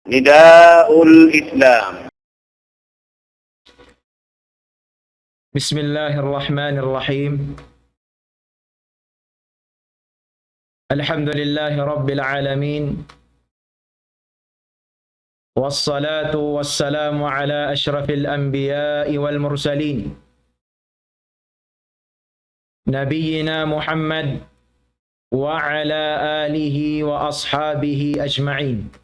نداء الإسلام. بسم الله الرحمن الرحيم. الحمد لله رب العالمين، والصلاة والسلام على أشرف الأنبياء والمرسلين، نبينا محمد وعلى آله وأصحابه أجمعين.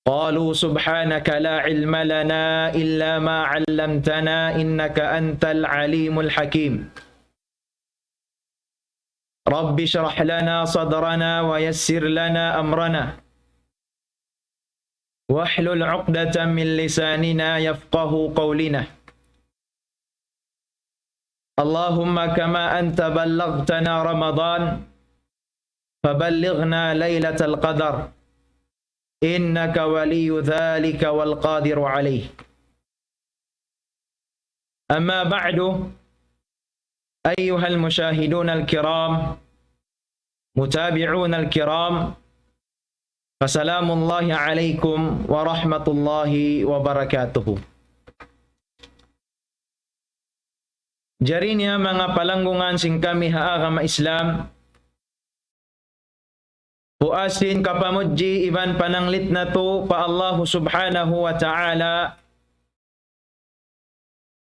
قالوا سبحانك لا علم لنا إلا ما علمتنا إنك أنت العليم الحكيم. رب اشرح لنا صدرنا ويسر لنا أمرنا واحلل عقدة من لساننا يفقه قولنا. اللهم كما أنت بلغتنا رمضان فبلغنا ليلة القدر إنك ولي ذلك والقادر عليه. أما بعد، أيها المشاهدون الكرام، متابعون الكرام، فسلام الله عليكم ورحمة الله وبركاته. Jarinya mga palanggungan sing kami haagama Islam, puasin kapamudji iban pananglit na to pa Allah subhanahu wa ta'ala.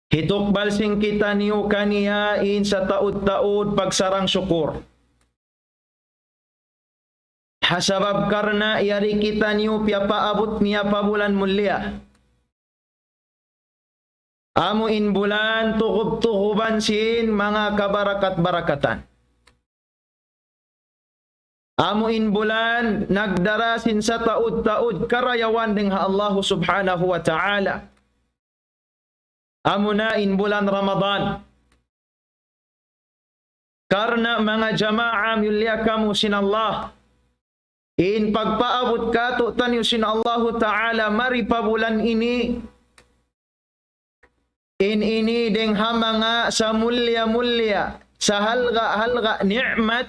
Hitukbal sing kita niyo kaniyain sa taud-taud pagsarang syukur. Hasabab karna yari kita niyo piapaabot niya pa bulan mulia. Amuin bulan tukub-tukuban sin mga kabarakat-barakatan. Amuin bulan nagdarasin sa taud-taud karayawan ding ha Allah subhanahu wa ta'ala. Amunain bulan Ramadan. Karna mga jama'a milya kamu sin Allah. In pagpaabot ka to tanyo sin Allah ta'ala mari pa bulan ini. In ini ding ha mga sa mulya-mulya sa halga-halga ni'mat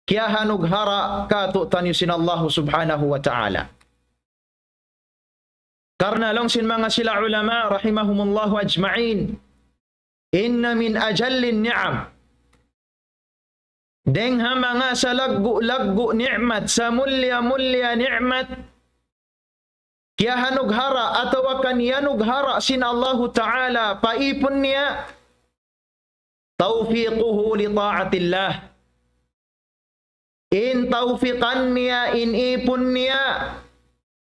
kaya hanughara kato tanyusin Allah subhanahu wa ta'ala. Karna lang sin mga sila ulama rahimahumullahu ajma'in, inna min ajallin ni'am, deng ha mga sa laggu-laggu ni'mat, sa mulya-mulya ni'mat, kaya hanughara atau akan yanughara sin Allah ta'ala paipon niya tawfiquhu li ta'atillah. In tawfiqan niya, in ipon niya,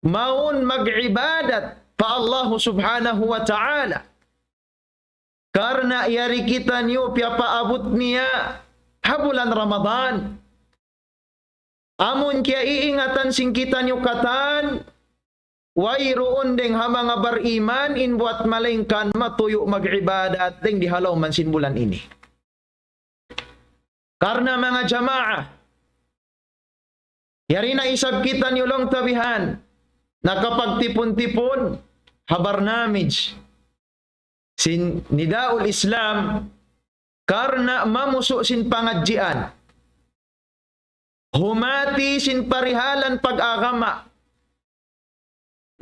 maun mag-ibadat pa Allah subhanahu wa ta'ala. Karna yari kita niyo piapaabot niya habulan Ramadan. Amun kaya iingatan sing kita niyo katan, wayroon ding ha mga bariman in buat malingkan matuyo mag-ibadat ding dihalaw man sin bulan ini. Karna mga jamaah, yari na isab kita niyulong tabihan, nakapagtipon-tipon, habarnamij, sin nidaul Islam, karna mamuso sin pangadjian, humati sin parihalan pag-agama,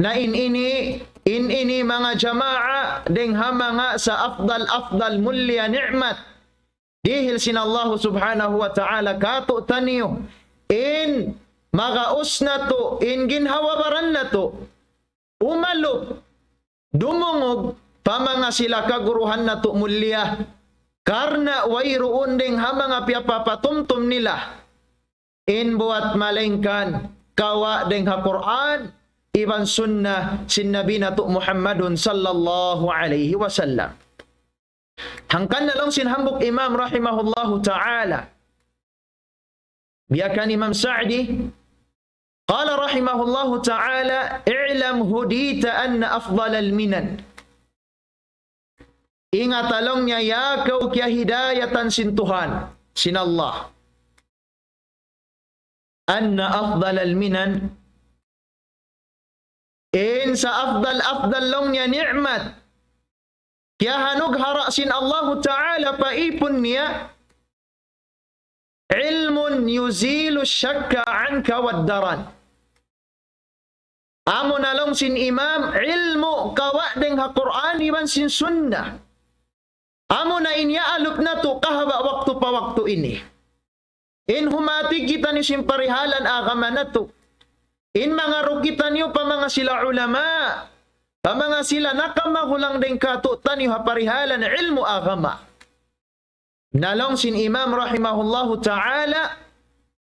na in ini mga jama'a, ding ha mga sa afdal mulya ni'mat, dihil sin Allah subhanahu wa ta'ala kato taniyo, in magaus na to, in ginhawabaran na to, umalop, dumungog, pa mga sila kaguruhan na to mulya, karna wayroon ding ha mga piapapatumtum nila, in buat malengkan, kawa ding ha Quran, iban sunnah, sin Nabi na to Muhammadun sallallahu alaihi wasallam. Hangkan na lang sinhambok Imam rahimahullahu ta'ala. Biyakan Imam Sa'di, qala rahimahullahu ta'ala, i'lam hudita anna afdal al-minan. Ingat along niya yakaw kya hidayatan sin Tuhan, sin Allah. Anna afdal al-minan, in sa afdal long niya ni'mat, kaya hanughara sin Allah ta'ala paipon niya, ilmun yuzilu syakka anka waddaran. Amo nalong sin imam ilmu kawa deng ha Quran iban sin sunnah. Amo na inyaalop na to kahaba waktu pa waktu ini. In humati kita ni sin parihalan agama na to. In mga rukita niyo pa mga sila ulama. Pa mga sila nakamahulang deng katutan niyo ha parihalan ilmu agama. Nalong sin imam rahimahullahu ta'ala.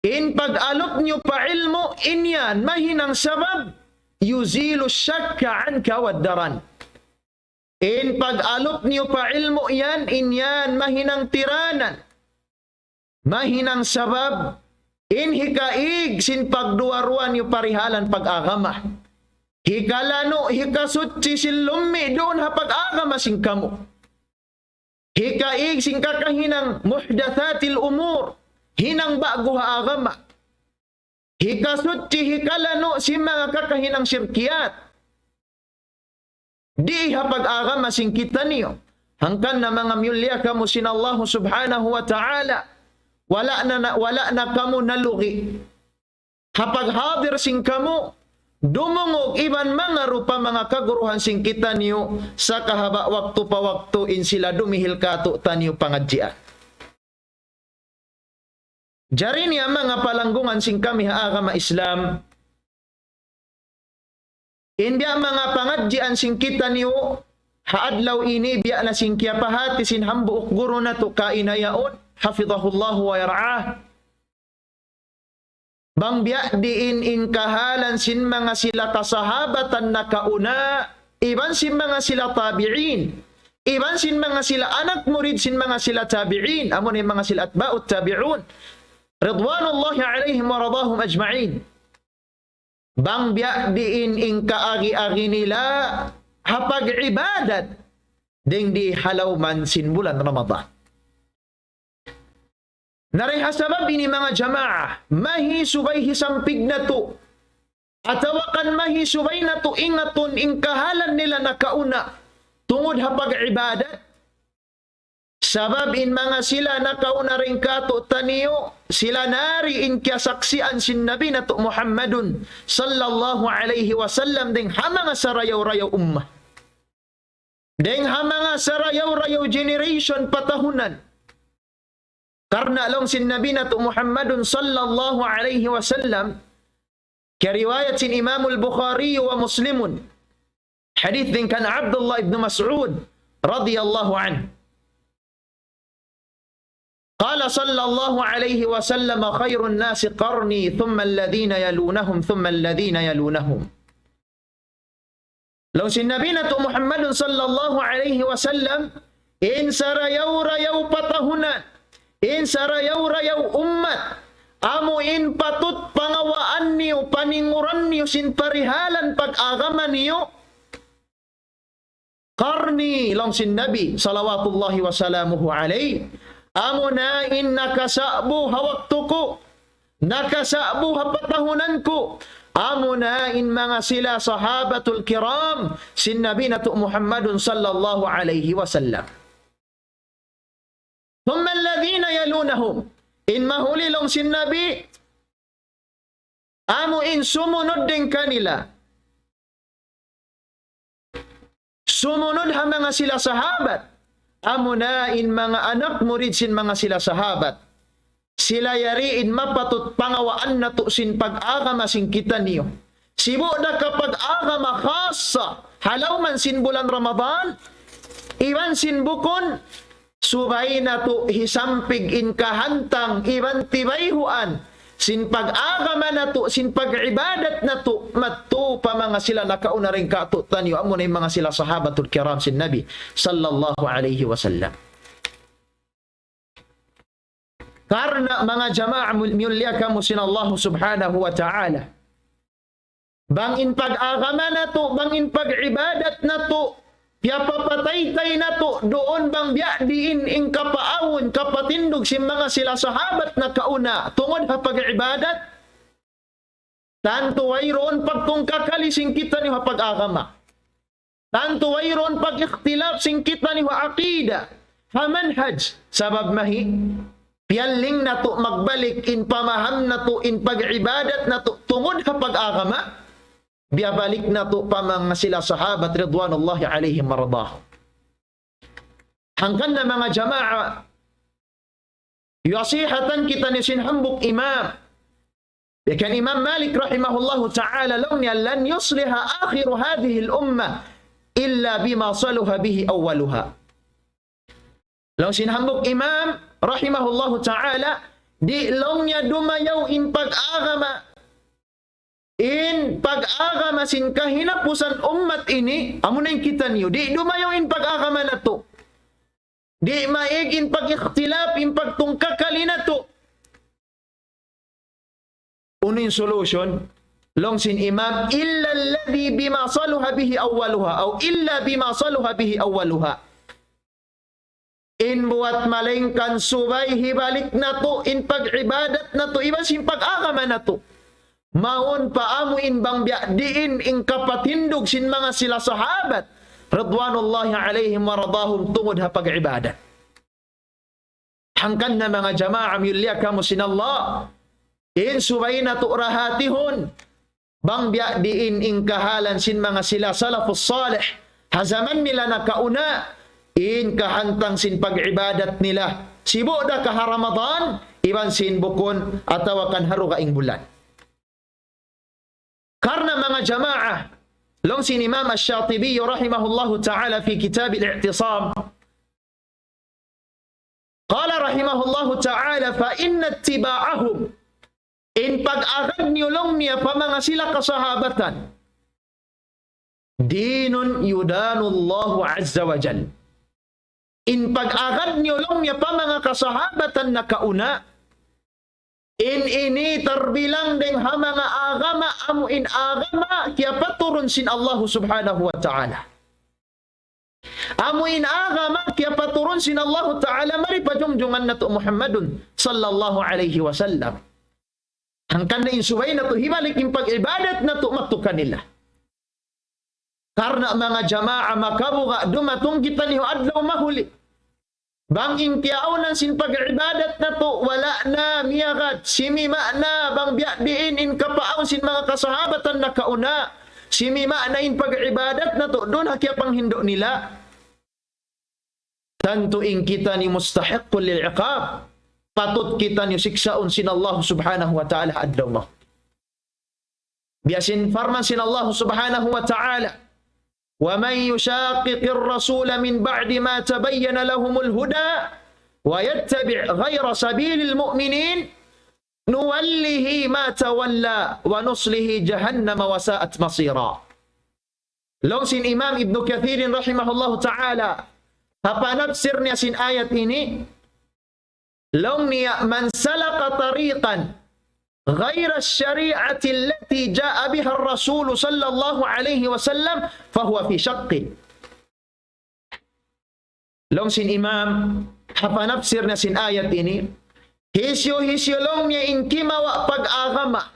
In pag-alop niyo pa ilmu inyan mahinang sabab. Yuzilu syakka anka waddaran. In pag-alop niyo pa ilmu yan, inyan mahinang tiranan. Mahinang sabab. In hikaig sin pagduwaruan niyo parihalan pag-agama. Hikalano, hikasutsi silumi doon ha pag-agama sin kamo. Hikaig sin kakahinang muhdathatil umur. Hinang bago ha agama. Hikasutsi hikalano si mga kakahinang sirkiyat. Di ha pag-agama sing kita niyo. Hangkan na mga myulya kamo sin Allah subhanahu wa ta'ala. Wala na kamo nalugi. Hapag hadir sing kamo. Dumungog iban mga rupa mga kaguruhan sing kita niyo. Sa kahaba waktu pa waktu in sila dumihil kato taniyo pangadjian. Jari niya mga palanggungan sing kami ha agama Islam. India mga pangadjian sing kita niyo haadlaw ini biya na sing kiapahati sin hambuok guru na to kainayaon hafidhahullahu wa yar'ah. Bang biya diin in kahalan sin mga sila kasahabatan na kauna, iban sin mga sila tabi'in, iban sin mga sila anak murid sin mga sila tabi'in, amon yung mga sila atba'ut tabi'un. Ridwanullahi alaihim wa radahum ajma'in. Bang biya diin in kaagi-agi nila hapag ibadat ding di halawman sin bulan Ramadan. Narihasabab ini mga jamaah mahi subay hisampig na to atawakan mahi subay na to ingaton in kahalan nila na kauna tungod hapag ibadat. Sabab in mga sila nakauna rin kato taniyo, sila nari in kasaksian sin Nabi na to Muhammadun sallallahu alaihi wasallam ding hamanga sarayaw-rayaw ummah. Ding hamanga sarayaw-rayaw generation patahunan. Karena long sin Nabi na to Muhammadun sallallahu alaihi wasallam, kariwayat sin Imamul Bukhari wa Muslimun. Hadith din kan Abdullah ibn Mas'ud radiyallahu anhu. قال صلى الله عليه وسلم خير الناس قرني ثم الذين يلونهم ثم الذين يلونهم. لو سنبينا محمد صلى الله عليه وسلم إن سريو ريو patahuna, in sarayaw rayaw ummat, amo in patut pangawaan niyo, paninguran niyo, sin parihalan pag-agama niyo. Qarni lang sin Nabi salawatullahi wasalamuhu alayhi. Amo na in nakasabo hawakto ko, nakasabo hapatahunan ko. Amo na in mga sila sahabatul kiram, sin Nabi na to Muhammadun sallallahu alayhi wasallam. Thumma alladhina yalunahum, in mahulilong sin Nabi, amo in sumunod din kanila. Sumunod ha mga sila sahabat. Amo na in mga anak murid sin mga sila sahabat. Sila yariin mapatut pangawaan na to sin pag-agama sin kita niyo. Sibo na kapag agama khasa, halaw man sin bulan Ramadan, iwan sin bukon, subay na to hisampig in kahantang, iwan tibayhuan, sin pag-agama na to, sin pag-ibadat na to, matto pa mga sila nakauna rin katutan niyo, amo na yung mga sila sahabatul kiram sin Nabi sallallahu alaihi wasallam. Karena mga jama'a mulya kamo sin Allah subhanahu wa ta'ala. Bangin pag-agama na to, bangin pag-ibadat na to, papatay-tay na to, doon bang biadiin ing kapaawon, kapatindog si mga sila sahabat na kauna, tungod ha pag-ibadat, tanto wayroon pag kung kakalising kita ni ha pag-agama, tanto wayroon pag ikhtilaf sing kita ni ha aqida, ha manhaj, sabab mahi, piyaling na to magbalik in pamaham na to, in pag-ibadat na to, tungod ha pag-agama, biabalik na to pa mga sila sahabat ridwanullahi alaihim maradahum. Hangkan na mga jama'a, yasihatan kita ni sinhambuk imam. Kan Imam Malik rahimahullahu ta'ala long niya lan yusliha akhiru hadhihi al-ummah illa bima saluha bihi awwaluha. Long sinhambuk imam rahimahullahu ta'ala di long niya dumayaw in pag-agama sin kahinapusan ummat ini amo na yung kita niyo di dumayaw in pag-agama na to. Di maig in pag-ikhtilaf in pagtungkakali na to. Uno yung solution, long sin imam, illa alladhi bima saluha bihi awwaluha, o illa bima saluha bihi awwaluha. In buat malengkan subay, hibalik na to, in pag-ibadat na to, iban sin pag-agama na to. Maon paamo in bang biadiin, in kapatindog sin mga sila sahabat, radwanullahi alaihim waradahum tungod ha pag-ibadat. Hangkan na mga jama'a, yulya kamo sin Allah, in subay na to rahatihon bang biya diin in kahalan sin mga sila salafus salih hazaman nila na kauna in kahantang sin pag-ibadat nila sibo da ka Ramadan iban sin bukon atawa kan haru kaing bulan. Karna mga jama'a long sin Imam Asy-Syatibi rahimahullahu ta'ala fi kitab al-i'tisam qala rahimahullahu ta'ala fa inna ittiba'ahum in pag-agad niyo long niya pa mga sila kasahabatan. Dinun yudanullahu azza wa jal. In pag-agad niyo long niya pa mga kasahabatan na kauna. In ini terbilang deng ha mga agama amu in agama kaya paturun sin Allah subhanahu wa ta'ala. Amu in agama kaya paturun sin Allah ta'ala mari pajungjungan na to Muhammadun sallallahu alaihi wasallam. Hangkan na insubay na to, hibalik yung pag-ibadat na to, matukan nila. Karena mga jama'a makabuga, dumatong kita niyo adlaw mahuli. Bang intiaunan sin pag-ibadat na to, wala na miyagat, simima na, bang biadiin in kapaaw sin mga kasahabatan na kauna, simima na in pag-ibadat na to, doon hakya pang hindo nila. Tantuin kita ni mustahiqul lil'iqab, patut kita niyo siksaon sin Allah subhanahu wa ta'ala adlaw mo. Biasin farman sin Allah subhanahu wa ta'ala, wa man yushaqiqir rasula min ba'di ma tabayyana lahumul huda wa yattabi' ghayra sabilil mu'minin nuwallihi ma tawalla wa nuslihi jahannama wa sa'at masira. Long sin Imam Ibn Kathir rahimahullahu ta'ala hapanabsir niya sin ayat ini long niya man salaka tariqan ghayra syari'ati allati ja'a biha ar-rasul sallallahu alaihi wasallam fahuwa fi shaqqin. Long sin imam hapanafsir na sin ayat ini hisyo long niya in kimawa pag-agama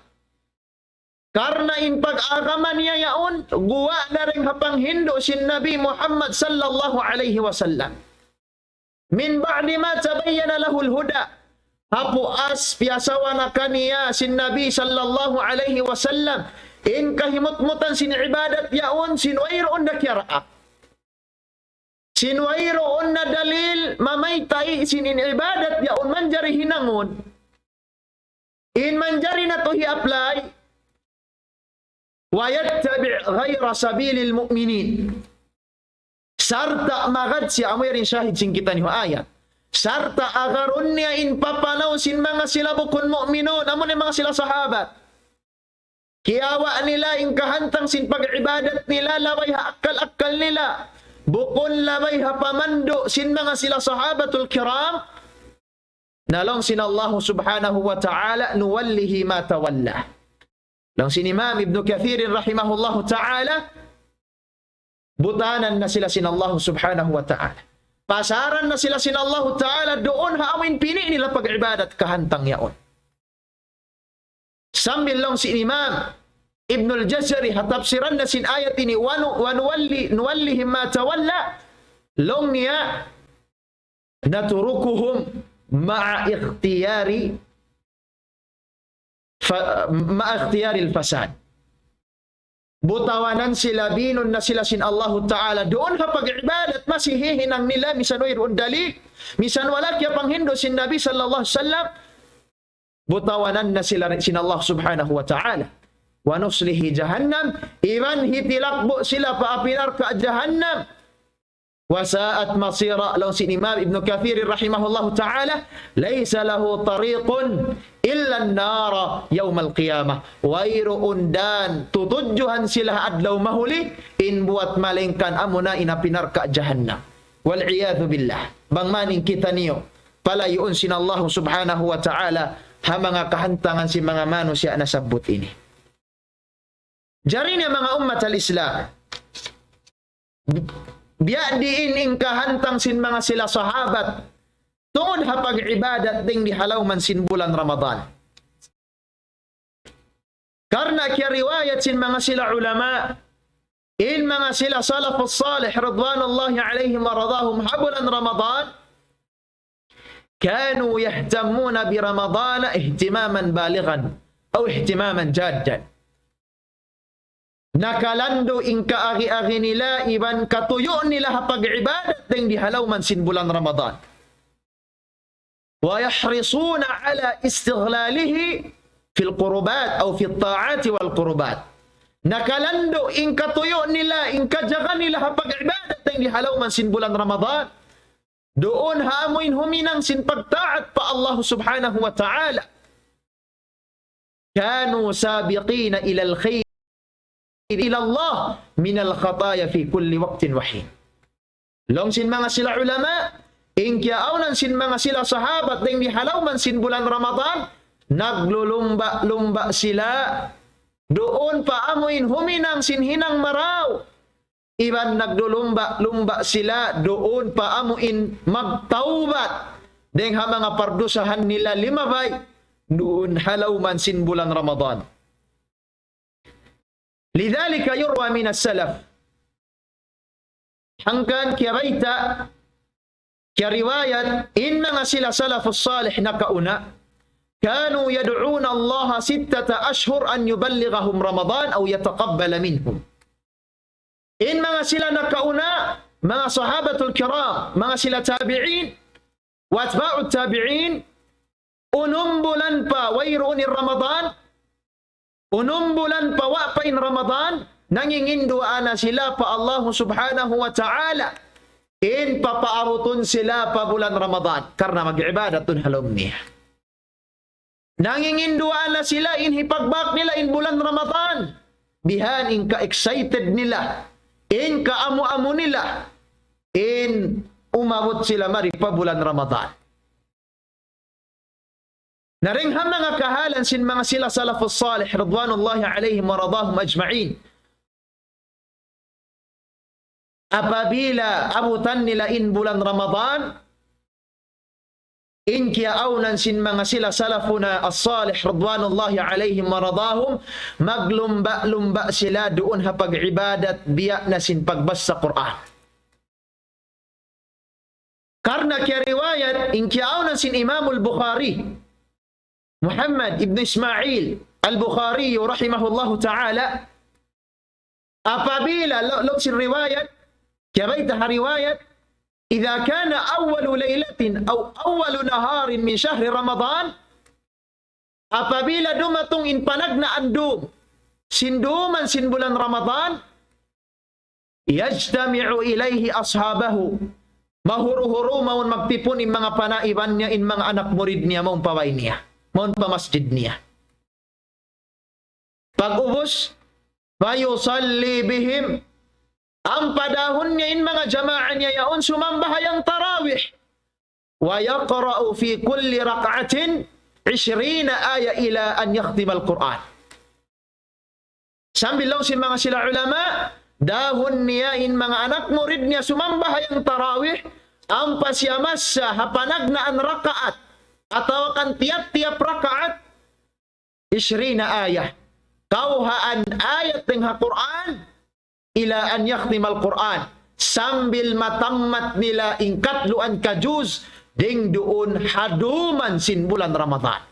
karna in pag-agama niya yaon guwa na rin hapang hindo sin Nabi Muhammad sallallahu alaihi wasallam. Min ba'di ma tabayyana lahul huda. Hapo as piyasawa na kaniya sin Nabi sallallahu alaihi wasallam. In kahimut-mutan sin ibadat yaon sinwayroon na kiyaraak. Sinwayroon na dalil mamaytay sin in ibadat yaon manjari hinangon. In manjari na to hi-apply. Wa yattabi' ghayra sabilil mu'minin. Sarta magad siya amoy rin syahid sin kita ni ayat. Sarta agaron niya in papanaw sin mga sila bukon mu'minon. Amo ni mga sila sahabat. Kiyawa nila in kahantang sin pag-ibadat nila labay ha akal-akal nila. Bukon labay ha pamando sin mga sila sahabatul kiram. Nalong sin Allah subhanahu wa ta'ala nuwallihi ma tawalla. Long sin Imam Ibn Kathir rahimahullahu ta'ala butanan na sila sin Allah subhanahu wa ta'ala. Pasaran na sila sin Allah ta'ala doon haamin pini nila pag-ibadat kahantang yaon. Sambil long si Imam Ibn al-Jazari hatapsiran na sin ayat ini nuwallihim ma tawalla long niya naturukuhum ma'a ikhtiyari al-fasad. Butawanan sila, binon na sila sin Allah Ta'ala. Doon ha pag-ibadat, masihihinang nila, misan mayroon dalil, misan wala kaya panghindo sin Nabi sallallahu alaihi wasallam. Butawanan na sila sin Allah subhanahu wa ta'ala. Wa nuslihi jahannam, iman hitilakbo sila paapinar ka jahannam. Wasaat masira, law sin Imam Ibn Kathir rahimahullahu ta'ala, laysa lahu tariqun illa an-nara yawmal qiyamah. Wayro undan, tutudjuhan sila adlaw mahuli, in buat malingkan amuna inapinar ka jahannam. Wal'iyadhu billah. Bang maning kita niyo, palayuon sin Allah subhanahu wa ta'ala, ha mga kahantangan si mga manusia na sabot ini. Jari niya mga ummat al-Islam, biya diin ing kahantang sin mga sila sahabat tungod ha pag-ibadat ding dihalaw man sin bulan Ramadan. Karna kya riwayat sin mga sila ulama, in mga sila salafus salih radwanullahi alaihim wa radahum habulan Ramadan, kanu yahtamuna bi Ramadan ihtimaman balighan o ihtimaman jaddan. Nakalando ing kaagi-agi nila, iban katuyo nila ha pag-ibadat ding dihalaw man sin bulan Ramadan. Wa yahrisuna ala istighlalihi fil qurubat o fil ta'ati wal qurubat. Nakalando ing katuyo nila, ing kajagan nila ha pag-ibadat ding dihalaw man sin bulan Ramadan. Doon haamuin huminang sin pagtaat pa Allah subhanahu wa ta'ala. Kanu sabiqina ilal khayr ila Allah min al-khataya fi kulli waqtin wa hin. Long sin mga sila ulama, ingkiaunan sin mga sila sahabat ding dihalaw man sin bulan Ramadan, naglulumba-lumba sila. Doon pa amuin huminang sin hinang maraw. Iban naglulumba-lumba sila, doon pa amuin magtaubat. Deng ha mga pardusahan nila limabay, doon halaw man sin bulan Ramadan. لذلك يروى من السلف حنكان كريتا كرواية إن غسل سلف الصالح نكأنا كانوا يدعون الله 6 أشهر أن يبلغهم رمضان أو يتقبل منهم. إن غسل نكأنا مع صحابة الكرام مع غسل تابعين واتباع التابعين أنمبلن با ويرون الرمضان unumbulan pa wa pa in Ramadan, nanginginduana sila pa Allah subhanahu wa ta'ala. In papaaruton sila pa bulan Ramadan. Karena mag-ibadatun halom niya. Nanginginduana sila in hipagbak nila in bulan Ramadan. Bihan in ka-excited nila. In ka-amu-amu nila. In umabot sila mari pa bulan Ramadan. Naringham mga kahalan sin mga sila salafus salih radwanullahi alaihim wa radahum ajma'in. Apabila abutan nila in bulan Ramadan, in kiaunan sin mga sila salafuna as-salih radwanullahi alaihim wa radahum, maglumba-lumba sila doon ha pag-ibadat biya na sin pagbasa Quran. Karna kya riwayat in kiaunan sin Imamul Bukhari Muhammad ibn Ismail al-Bukhari rahimahullahu ta'ala, apabila lo sin riwayat kabaitaha riwayat idza kana awwalu laylatin aw awwalu naharin min syahri Ramadan, apabila dumatong in panagna andum sinduman sin bulan Ramadan, yajtami'u ilayhi ashabahu, mahuru-huru maun magtipon in mga panaiban niya, in mga anak murid niya, maun paway niya, maun pa masjid niya. Pag-ubos, fayusalli bihim, ang padahon niya in mga jama'an niya yaon sumambahayang tarawih, wa yaqra'u fi kulli rak'atin 20 aya ila an yakhtima al-Quran. Sambil lang si mga sila ulama, dahon niya in mga anak murid niya sumambahayang tarawih, ang pasyamasa hapanagna an rakaat, atau kan tiap-tiap rakaat 20 ayat. Kauhaan ayat ng Quran ila an yakhtimal Quran, sambil matammat nila ingkatluan kajuz ding doon haduman sin bulan Ramadan.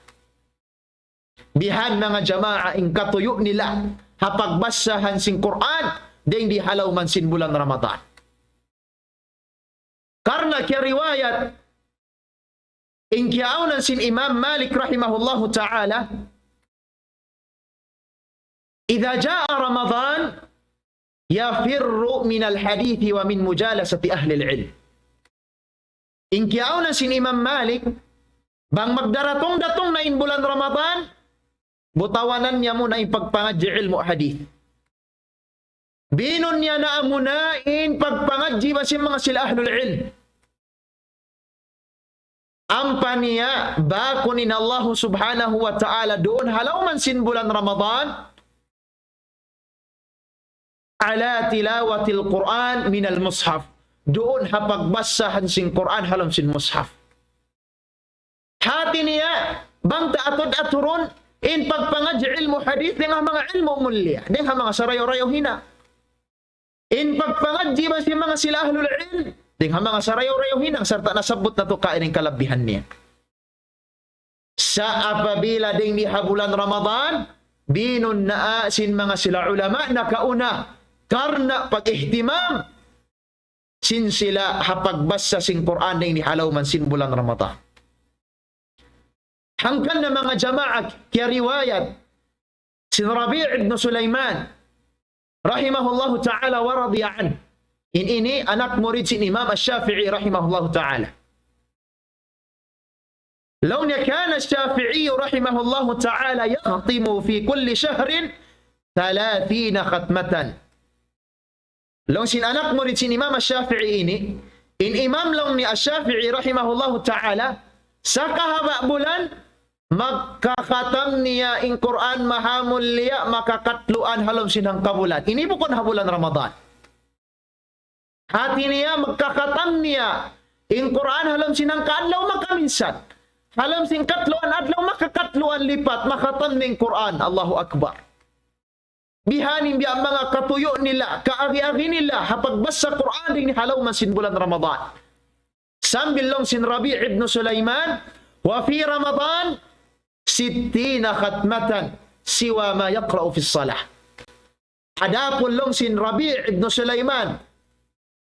Bihan mga jama'a ingkatuyo nila hapagbasahan sin Quran ding di halaw man sin bulan Ramadan. Karena kaya riwayat inkiaunan sin Imam Malik rahimahullahu ta'ala, idza jaa Ramadan yafirru min al-hadith wa min mujalasati ahli al-ilm. Inkiaunan sin Imam Malik, bang magdaratong-datong na in bulan Ramadan, butawanan niya muna in pagpangadji ilmu hadith. Binon niya na muna in pagpangadji basin mga sila ahlul ilm. Ampa niya bakunin Allah subhanahu wa ta'ala doon halaw man sin bulan Ramadan ala tilawatil Quran minal mushaf. Doon hapagbasahan sin Quran halam sin mushaf. Hati niya bang taatod-aturon in pagpangadji ilmu hadith dengan mga ilmu mulia dengan mga sarayo-rayo hina. In pagpangadji ba si mga sila ahlul ilm dengan mga sarayo-rayo hina serta nasabot na to kain ang kalabihan niya. Sa apabila ding di bulan Ramadan, binun na sin mga sila ulama na kauna karena pag-ihtimam sin sila hapagbasa sin Quran ding di halaw man sin bulan Ramadan. Hangkan na mga jamaah kaya riwayat sin Rabi' ibn Sulaiman rahimahullahu ta'ala wa radiya an. Ini anak murid sin Imam Asy-Syafi'i rahimahullahu ta'ala. Law kana Asy-Syafi'i rahimahullahu ta'ala yakhtimu fi kulli shahrin 30 khatmatan. Law sin anak murid sin Imam Asy-Syafi'i ini, in imam law ni Asy-Syafi'i rahimahullahu ta'ala sa kahaba bulan magkakatam niya in Quran mahamul liya makakatluan halom sinang kabulan. Ini bukan bulan Ramadan. Hati niya magkakatam niya in Quran halom sinang kaadlaw makaminsan. Halom sin katluan adlaw makakatluan lipat makatam ning Quran. Allahu Akbar. Bihanin biya mga katuyo nila, kaagi-agi nila hapagbasa Quran ding ni halaw man sin bulan Ramadan. Sambil long sin Rabi' ibn Sulaiman wa fi Ramadan 60 khatmatan siwa ma yaqra'u fi salah. Hadapon long sin Rabi' ibn Sulaiman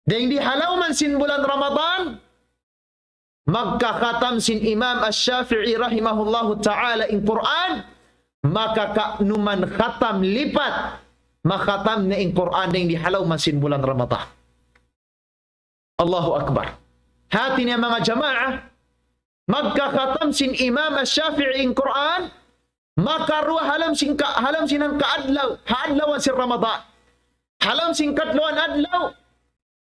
ding di halaw man sin bulan Ramadan magkakatam sin Imam Asy-Syafi'i rahimahullahu ta'ala in Quran makakaknuman khatam lipat makatam na in Quran ding di halaw man sin bulan Ramadan. Allahu Akbar. Hati niya mga jamaah, magkakatam sin Imam Asy-Syafi'i in Quran, makaruha halam sinang kaadlaw, haadlawan sin Ramadan. Halam sin katlawan adlaw,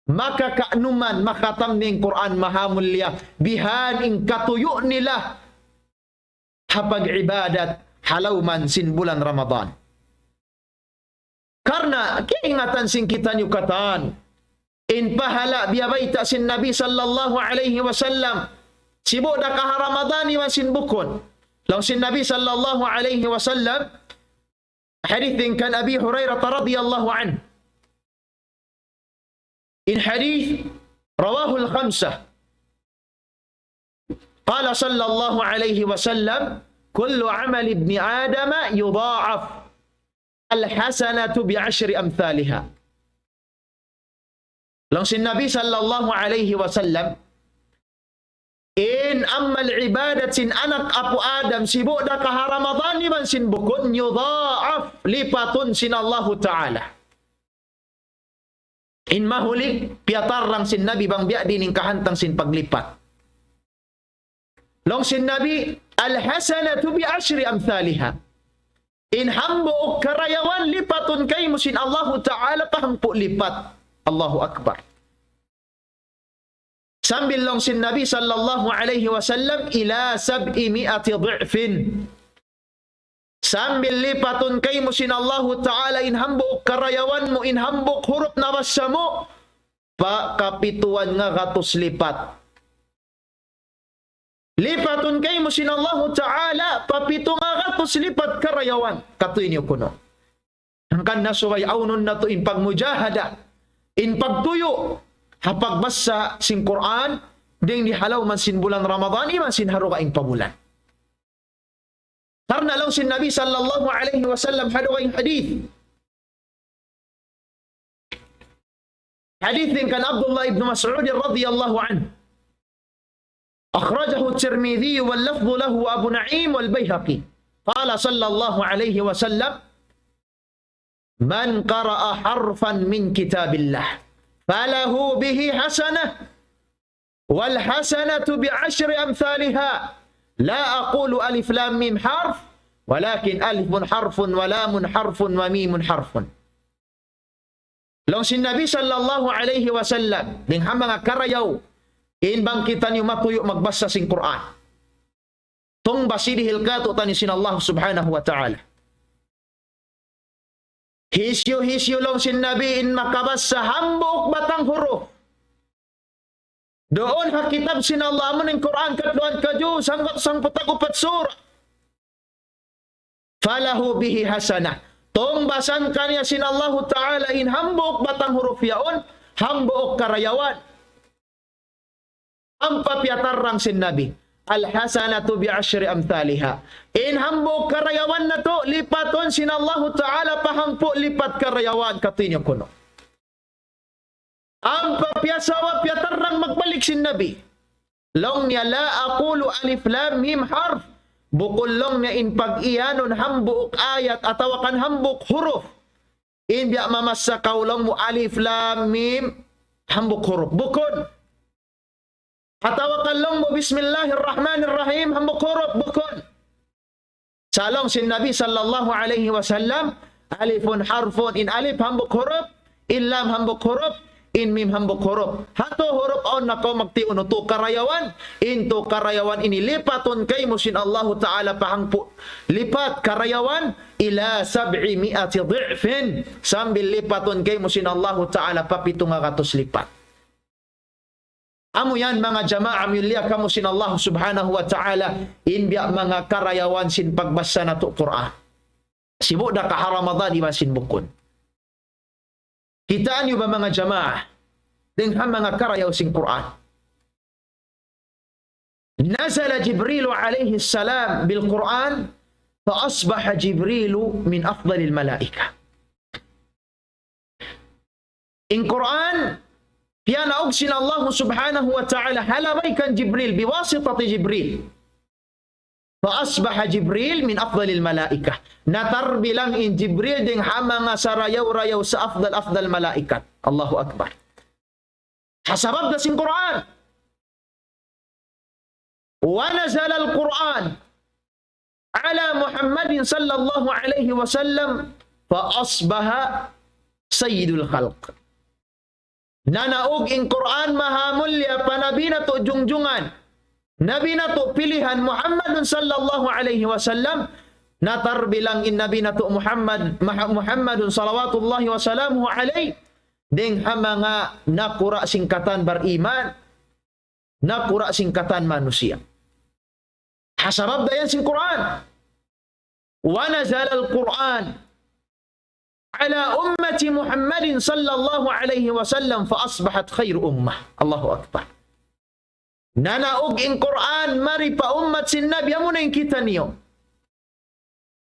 makakaanuman, makatam ning Quran mahamulya, bihan ing katuyo nila, hapag ibadat, halaw man sin bulan Ramadan. Karena, kiingatan sin kita nyukatan, in pahala biyabaita sin Nabi sallallahu alaihi wasallam sibo da ka Ramadani wa sin bukon law sin Nabi sallallahu alaihi wasallam hadithin kan Abi Hurairah radhiyallahu anhu in hadith rawahu al-khamsah qala sallallahu alaihi wasallam kullu amal ibni adama yudha'af al-hasanatu bi'ashri amthaliha. Lang sin Nabi sallallahu alaihi wasallam in amal ibadat sin anak apu Adam sibo da ka Ramadan man sin bukon yudha'af lipatun sin Allah Ta'ala. In mahuli piatar lang sin Nabi bang biya dining kahantang sin paglipat. Long sin Nabi al-hasanatu bi ashri amthaliha. In hambu karayawan lipatun kay musin Allah Ta'ala pahampu lipat. Allahu Akbar. Sambil long sin Nabi sallallahu alaihi wasallam ila 700 dhifin. Sambil lipatun kay mo sin Allah Ta'ala inhambok karayawan mo, inhambok huruf na basa mo, pa kapituan nga gatos lipat. Lipatun kay mo sin Allah Ta'ala, papito nga gatos lipat karayawan. Katoy niyo kuno. Hangkan nasuway aunon na to in pagmujahada. In pagtuyo, hapagbasa sin Quran, ding di halaw man sin bulan Ramadan, iman sin haruka ing pabulan. Karena lang sin Nabi sallallahu alaihi wasallam haduwa ing hadith, Hadith din kan Abdullah ibn Mas'ud radhiyallahu anhu. Akhrajahu at-Tirmidhi wal lafdhu lahu Abu Na'im wal Baihaqi. Qala sallallahu alayhi wa sallam, man qara'a harfan min kitabillah falahu bihi hasanah wal hasanatu bi'ashri amthaliha. La aqulu alif lam mim harf walakin alifun harfun wa lamun harfun wa mimun harfun. Long sin Nabi sallallahu alayhi wa sallam ning mga karayaw in bangkitan yung matuyo magbasa sing Quran. Tong basidihil kato tani sin Allah subhanahu wa ta'ala. Hisyo long sin Nabi in makabasa hambok batang huruf. Doon hakitab sin Allah mo ning Quran katluan kaju sangkat sang patagupat surah. Falahu bihi hasanah. Tong basan kanya sin Allah ta'ala in hambok batang huruf yaon, hambok karayawan. Ang papiatarang sin Nabi, al-hasanatu bi'ashri amthaliha. In hambok karayawan na to, lipaton sin Allah ta'ala pahangpo lipat karayawan katinyo kuno. Ang papiasawa piatarang magbalik sin Nabi. Long niya la aqulu alif lam mim harf. Bukol long niya in pag-iyanon hambok ayat atawakan hambok huruf. In biya mamasa kaulong mo alif lam mim hambok huruf. Bukod. Atawakan long mo bismillahirrahmanirrahim hambok huruf. Bukod. Salong sin Nabi sallallahu alaihi wasallam, alifun harfun in alif hambok huruf, in lam hambok huruf, in mim hambok huruf. Hato huruf on nako magtiuno to karayawan, into karayawan ini lipaton kay musin Allah Ta'ala pahangpo. Lipat karayawan ila 700 dhi'fin. Sambil lipaton kay musin Allah Ta'ala papitunga katos lipat. Amo yan mga jama'a milya kamo sin Allah subhanahu wa ta'ala inbiya mga karayawan sin pagbasa na to Quran. Sibu da ka Ramadan iba sin bukon. Kitaan nyo ba mga jama'a dengan mga karayaw sin Quran? Nazala Jibril alayhi salam bil Quran fa asbaha Jibril min afdalil malaika. In Quran Pianaog sin Allah subhanahu wa ta'ala halabay kan Jibril biwasitati Jibril. Fa asbaha Jibril min afdalil malaika. Natar bilang in Jibril ding hamanga sarayaw-rayaw sa afdal malaikat. Allahu Akbar. Hasabab da sin Quran. Wa nazala al-Quran ala Muhammadin sallallahu alayhi wa sallam fa asbaha sayyidul khalq. Nanaog in Quran mahamulya panabi na to jungjungan. Nabi na to pilihan Muhammadun sallallahu alaihi wasallam. Natar bilang in Nabi na to Muhammadun salawatullahi wasalamuhu alaihi. Ding hamanga nakura singkatan beriman. Nakura singkatan manusia. Hasabab dayan sing Quran. Wa nazala al-Quran ala ummati Muhammadin sallallahu alaihi wasallam fa asbahat khair ummah. Allahu Akbar. Nanaog in Quran mari pa ummat sin Nabi amo na kita niyo.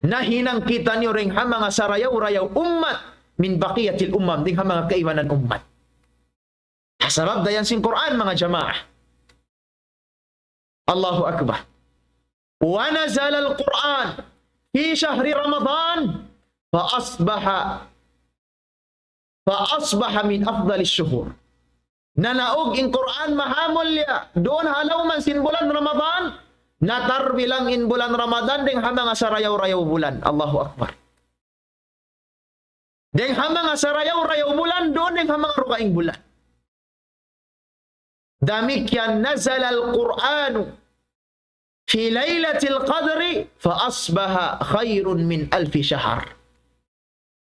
Nahinang kita niyo ring hamanga sarayaw-rayaw ummat min baqiyatil ummam ding hamanga kaiwanan ummat. Hasabab dayan sin Quran mga jamaah. Allahu Akbar. Wa nazala al-Quran fi shahri Ramadan فأصبح من أفضل الشهور. Nanaog in Quran mahamulya doon halaw man sin bulan Ramadan natar bilang in bulan Ramadan ding hamanga sarayaw-rayaw bulan. Allahu Akbar. Ding hamanga sarayaw-rayaw bulan doon ding hamanga rukaing bulan. Damikyan nazala al-Quranu fi laylatil qadri fa asbaha khairun min alfi shahr.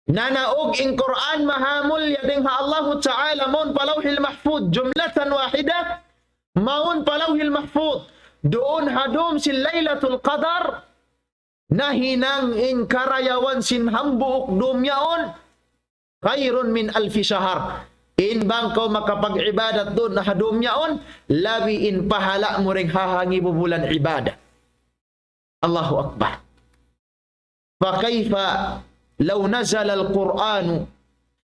Nanaog in Quran mahamul yading ha Allah Ta'ala maun palawhil mahfud jumlatan wahida maun palawhil mahfud doon hadom sin Laylatul Qadar nahinang in karayawan sin hambuok dumyaon khairun min alfi shahr. In bangko makapag-ibadat doon na hadumyaon labi in pahala mo ring hahangi bubulan ibadah. Allahu Akbar. Fa kaifa law nazala al-Qur'anu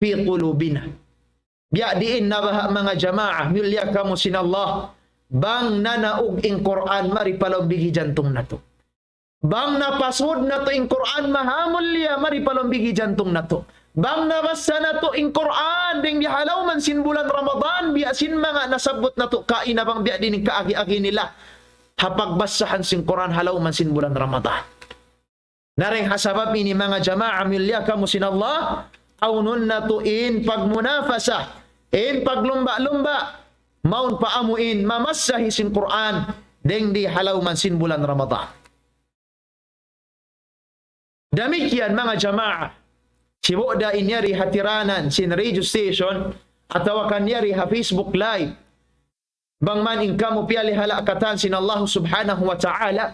fi qulubina. biya diin na baha mga jamaah, milya kamo sinallah, bang nanaog ing Quran, mari palombigi jantung na to. Bang napasod na to ing Quran, mahamulya, mari palombigi jantung na to. Bang nabasa na to ing Quran, ding bihalaw man sin bulan Ramadan, biya sin mga nasabot na to, kain na bang biya din kaagi-agi nila, hapagbasahan sin Quran, halaw man sin bulan Ramadan. Naring hasabab ini mga jamaah, milya kamo sinallah, aunun na tuin pagmunafasa, in paglumba-lumba, maun paamuin, mamasahi sin Quran, deng di halaw man sin bulan Ramadan. Demikian mga jamaah, si Bu'da inyari hatiranan sin radio station, atau kanyari ha Facebook live, bang man ingkamu piyali halakatan sin Allah subhanahu wa ta'ala,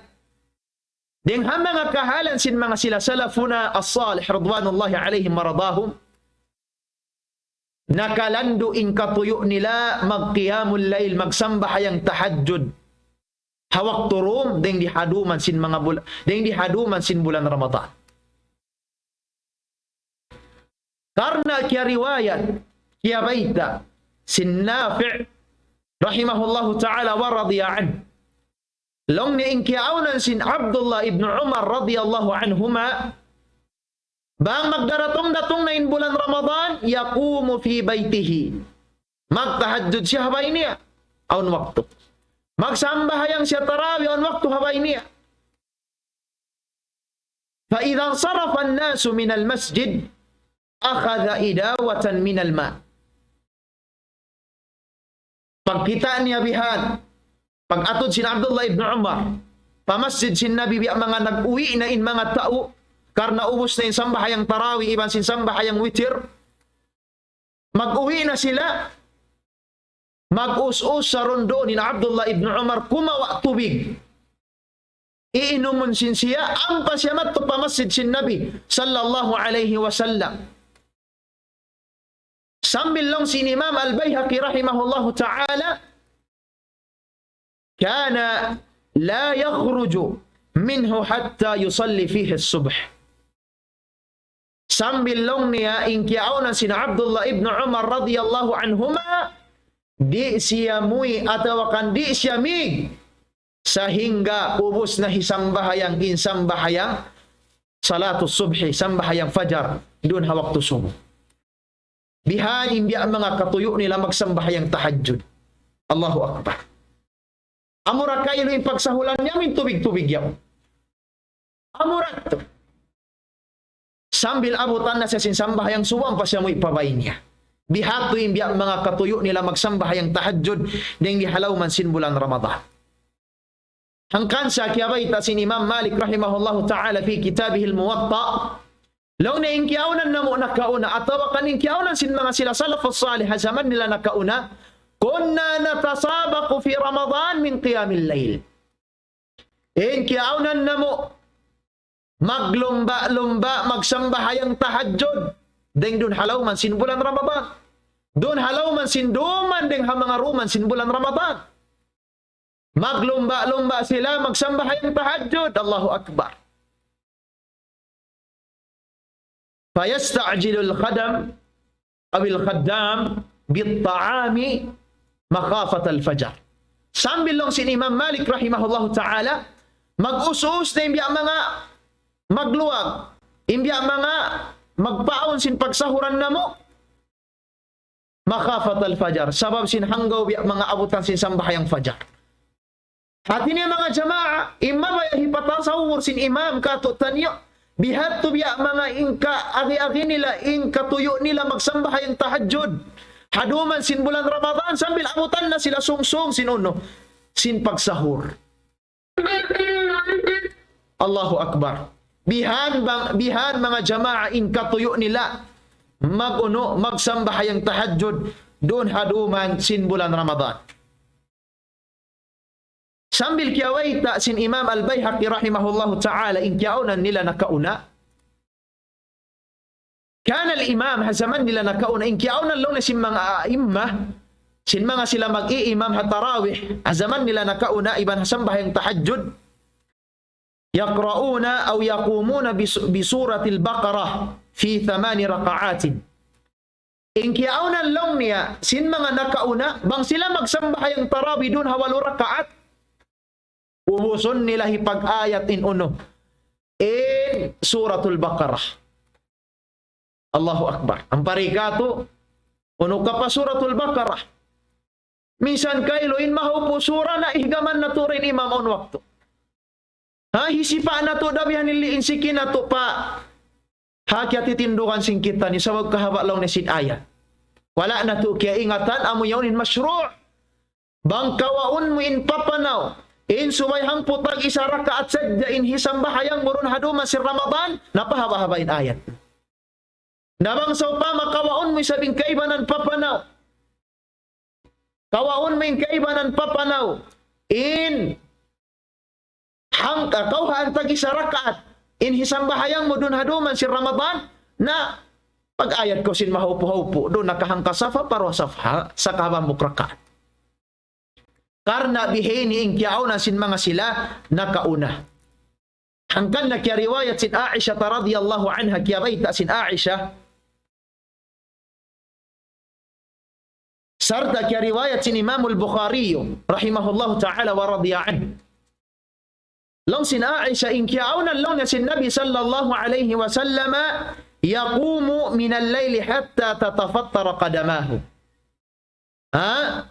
deng mga kahalan sin mga sila salafuna as-salih radwanullahi alaihim maradahum, nakalando in katuyo nila magqiyamul lail, magsambahayang tahajjud, hawak turum deng dihaduman sin mga bulan, deng dihaduman sin bulan Ramadan. Karena kia riwayat kia baita sin Nafi' rahimahullahu ta'ala wa radhiya an, long ni inkiaunan sin Abdullah ibn Umar radhiyallahu anhuma, bang magdaratong-datong na in bulan Ramadan, yaqumu fi baitihi, magtahajjud siya habay niya, aun waktu. Magsambahayang siya tarawih aun waktu habay niya. Fa idha sarafa an-nasu min al-masjid, akhadha idawatan min al-ma. Pagkita niya bihan, pag-atod sin Abdullah ibn Umar, pamasjid sin Nabi biya mga nag-uwi na in mga tao, karena ubos na in sambahayang tarawih, iban sin sambahayang witir, mag-uwi na sila, mag-us-us sa rondo ni Abdullah ibn Umar, kumawa tubig, iinumun sin siya, ang pasyamat to pamasjid sin Nabi sallallahu alaihi wasallam. Sambil long sin Imam Al-Baihaqi rahimahullahu ta'ala, kana la yakhruju minhu hatta yusalli fihi as-subh. Sambil long niya inkiaunan sin Abdullah ibn Umar radhiyallahu anhuma, di siya muy atau kan di siya mig sehingga ubos na hisambahayang insambahayang salatus subhi, sambahayang fajar, doon ha waktu subuh. Bihan imbiya mga katuyo nila magsambahayang tahajjud. Allahu Akbar. Amura kayo yung pagsahulan niya, may tubig-tubig yaw. Amurat to. Sambil abutan na siya sinsambahayang suwang pa siya mo ipabay niya. Bihato yung biya mga katuyo nila magsambahayang tahajjud ding dihalaw man sin bulan Ramadan. Hangkan sa kiyabayta sin Imam Malik rahimahullahu ta'ala fi kitabihil Muwatta, law na inkiaunan na mo nakauna, atawa kan inkiaunan sin mga sila salafus salih zaman nila nakauna, kunna natasabaqu fi Ramadan min qiyamil layl. Inkiaunan na mo maglumba-lumba, magsambahayang tahajjud, deng dun halaw man sin bulan Ramadan. Dun halaw man sin duman deng mga ruman sin bulan Ramadan. Maglumba-lumba sila, magsambahayang tahajjud. Allahu Akbar. Fayasta'jilul khadam awil khaddam bit-ta'ami makhafat al-fajr. Sambil long sin Imam Malik rahimahullahu ta'ala, mag-usus na imbiya mga magluwag, imbiya mga magpaon sin pagsahuran na mo, makhafat al-fajr, sabab sin hanggaw biya mga abutan sin sambahayang fajar. Hati niya mga jama'a, imam ay hipatan sa umur sin imam kato tanyo, bihat to biya mga ingka, agi-agi nila, ingka tuyo nila magsambahayang tahajjud. Haduman sin bulan Ramadan, sambil abutan na sila sungsong sinuno, sin pagsahur. Allahu Akbar. Bihan mga jama'a ingka tuyo nila, magsambahayang tahajjud, doon haduman sin bulan Ramadan. Sambil kiyawaita sin Imam Al-Baihaqi rahimahullahu ta'ala inkiaunan nila nakauna. Kana al-imam hazaman nila nakauna inkiaunan lang na sin mga a'immah, sin mga sila mag-iimam hatarawih, hazaman nila nakauna iban hasambahayang tahajjud. Yaqra'una aw yaqumuna bi suratil Baqarah fi 8 raka'atin. Ingkiaunan lang niya, sin mga nakauna, bang sila magsambahayang tarawi dun hawalo rakaat. Ubuson nila hipag-ayat in uno. In Suratul Baqarah. Allahu Akbar. Ang parikato, uno ka pa Suratul Baqarah. Minsan kailoin mahupo sura na ihgaman na to rin imam on waktu. Ha, hisipa na to, dabihan niliin sikin na to pa. Hakyat itindukan sing kita ni sa magkahaba lang ni sin ayat. Wala na to kaya ingatan, amo yun in masyru'. Bangkawaon mo in papanaw. In sumayhang putag isa rakaat sadya in hisambahayang murun haduman si Ramadan, napahaba-haba in ayat. Nabang sa pa makawaon mo isabing kaibanan papanaw. Kawaon mo in kaibanan papanaw. In kauhaan tag isa rakaat in hisambahayang mo dun haduman si Ramadan, na pag-ayat ko sin mahupo-hupo doon nakahangkasafa paro safha sa kabang mukrakaat. Karna bihini ingkiaw na sin mga sila nakauna. Hangkan na kya riwayat sin Aisha radhiyallahu anha, kya baita sin Aisha. Sarta kya riwayat sin Imam al-Bukhari rahimahullahu ta'ala wa radiya anhu. Long sin Aisha ingkiaw na long na sin Nabi sallallahu alayhi wa sallama yaqumu min al-layli hatta tatafattara qadamahu. Ha?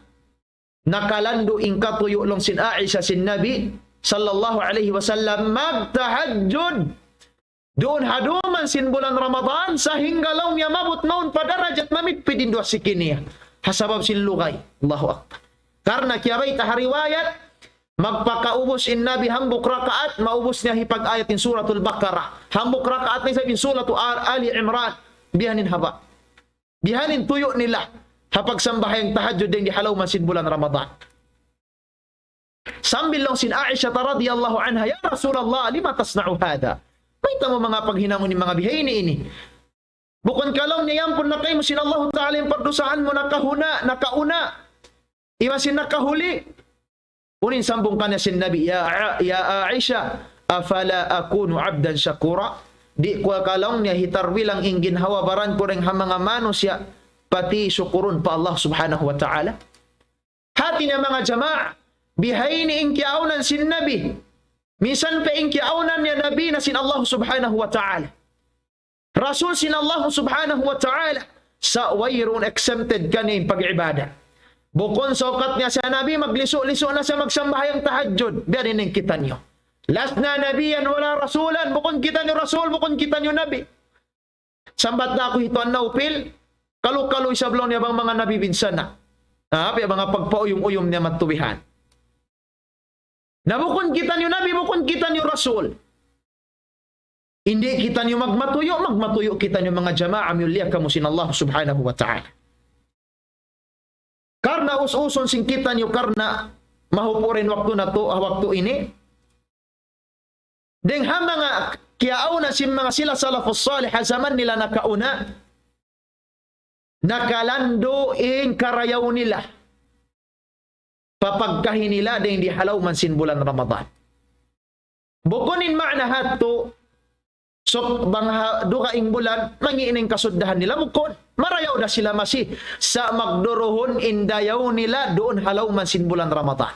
Nakalando in katuyo long sin Aisha sin Nabi sallallahu alaihi wasallam magtahajjud doon haduman sin bulan Ramadan sa hinggalaw niya mabot noon padarajat mamit pidindwa si kiniya hasabab sin lugay. Allahu Akbar. Karna kiyabay tahariwayat magpakaubos in Nabi hambuk rakaat, maubos niya hipag-ayat in Suratul Baqarah, hambuk rakaat niya sa Suratul Ali Imran, bihanin haba, bihanin tuyo nila hapag sambahayang tahajjud din di halaw man sin bulan Ramadan. Sambil lang sin Aisha radhiyallahu anha, ya Rasulullah, lima tasna'u hada? May tamo mga paghinangon ni mga bihayni ini. Bukon ka lang niyan pun nakay mo sin Allah Ta'ala yung pardusahan mo nakahuna, nakauna. Iwasin nakahuli. Unin sambong kanya sin Nabi, ya Aisha, afala akunu abdan syakura? Di kwa kalong niya hitarwilang ingin hawabaran ko ring mga manusia pati syukurun pa Allah subhanahu wa ta'ala. Hati na mga jama'a, bihayni ingkiaunan sin Nabi. Misan pa ingkiaunan niya Nabi na sin Allah subhanahu wa ta'ala. Rasul sin Allah subhanahu wa ta'ala. Sa wayrun exempted kanin pag-ibada. Bukon sa ukat niya sa Nabi, magliso-liso na sa magsambahayang tahajjud. Biyanin ang kita niyo. Last na Nabiyan, wala Rasulan. Bukon kita niyo Rasul, bukon kita niyo Nabi. Sambat na ako hituan na upil. Kalu-kalu isablon niya bang mga nabi binsan na. Piya mga pagpauyom-uyom niya matuwihan. Nabukon kita niyo Nabi, bukon kita niyo Rasul. Hindi kita niyo magmatuyo kita niyo mga jama'a miuliya kamusin Allah subhanahu wa ta'ala. Karna us-uson sing kita niyo karna mahupurin waktu na to, waktu ini. Deng mga kiyaw na sin mga sila salafus salih zaman nila nakauna. Nakalando in karayaw nila. Papagkahin nila dahil di halaw man sin bulan Ramadan. Bukunin ma'na hato, so bang duka ing bulan, mangiining kasuddahan nila bukon. Marayaw na sila masih sa magduruhon indayaw nila doon halaw man sin bulan Ramadan.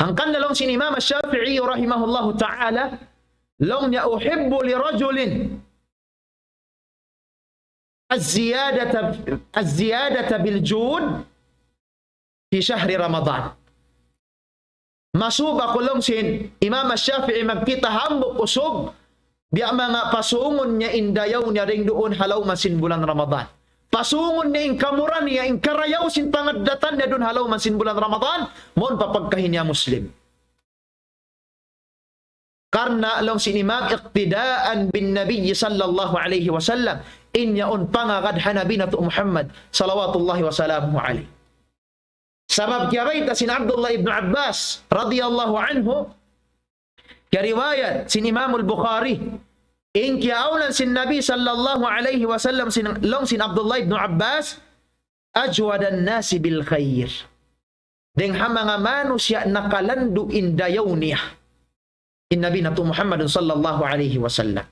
Hangkan na lang sin Imam Shafi'i rahimahullahu ta'ala, long niya uhibbu li rajulin الزيادة بالجود في شهر رمضان. Masuba kulong sin Imam Shafi'i magkita hambok usog biya mga pasungon niya indayaw niya ring doon halaw man sin bulan Ramadan. Pasungon niya in kamuran niya in karayaw sin pangadatan niya doon halaw man sin bulan Ramadan, mon papagkahin niya Muslim. Karna long sin Imam iqtidaan bin Nabi sallallahu alaihi wasallam. Inyaon pangagad hanabi na to Muhammad salawatullahi wasalamuhu alaihi. Sabab kiyabayta sin Abdullah ibn Abbas radiyallahu anhu, kariwayat sin Imam al-Bukhari, in kiyaulan sin Nabi sallallahu alaihi wasallam long sin Abdullah ibn Abbas, ajwadan nasi bil khair. Deng mga manusia nakalandu indayaw niya. In Nabi na to Muhammad sallallahu alaihi wasallam.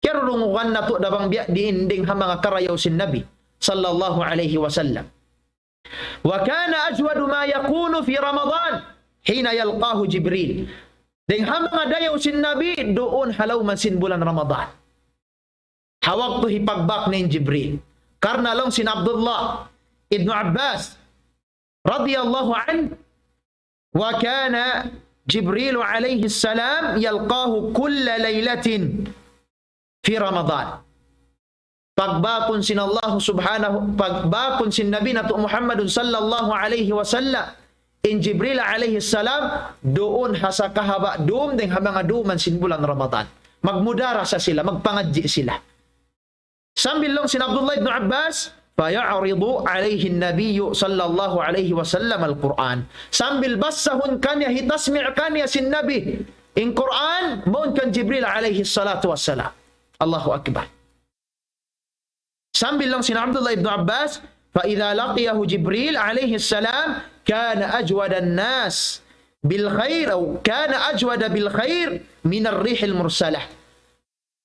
Kerungukan na to dabang biya diinding ha mga karayaw sin Nabi sallallahu alaihi wasallam. Wa kana ajwadu ma yakunu fi Ramadan hina yalqahu Jibril. Ding ha mga dayaw sin Nabi doon halaw man sin bulan Ramadan. Hawag to hipagbak ni Jibril. Karna long sin Abdullah ibn Abbas radiyallahu an wa kana Jibril alayhi salam yalqahu kulla laylatin fi Ramadan. Pagbakon sin Allah subhanahu, pagbakon sin Nabi nato Muhammadun sallallahu alayhi wasallam in Jibril alayhi salam doon hasa kahaba doon ding mga duman sin bulan Ramadan. Magmudara sa sila, magpangadji sila. Sambil long sin Abdullah ibn Abbas faya'ridu alayhi an-nabiy sallallahu alayhi wasallam al-Quran. Sambil basahun kanya hitasmi' kanya sin Nabi in Quran mon kan Jibril alayhi salatu wassalam. Allahu akbar. Sambil lang sin Abdullah ibn Abbas fa idza laqiyahu Jibril alayhi salam kana ajwada an-nas bil khair aw kana ajwada bil khair min ar-rih al-mursalah.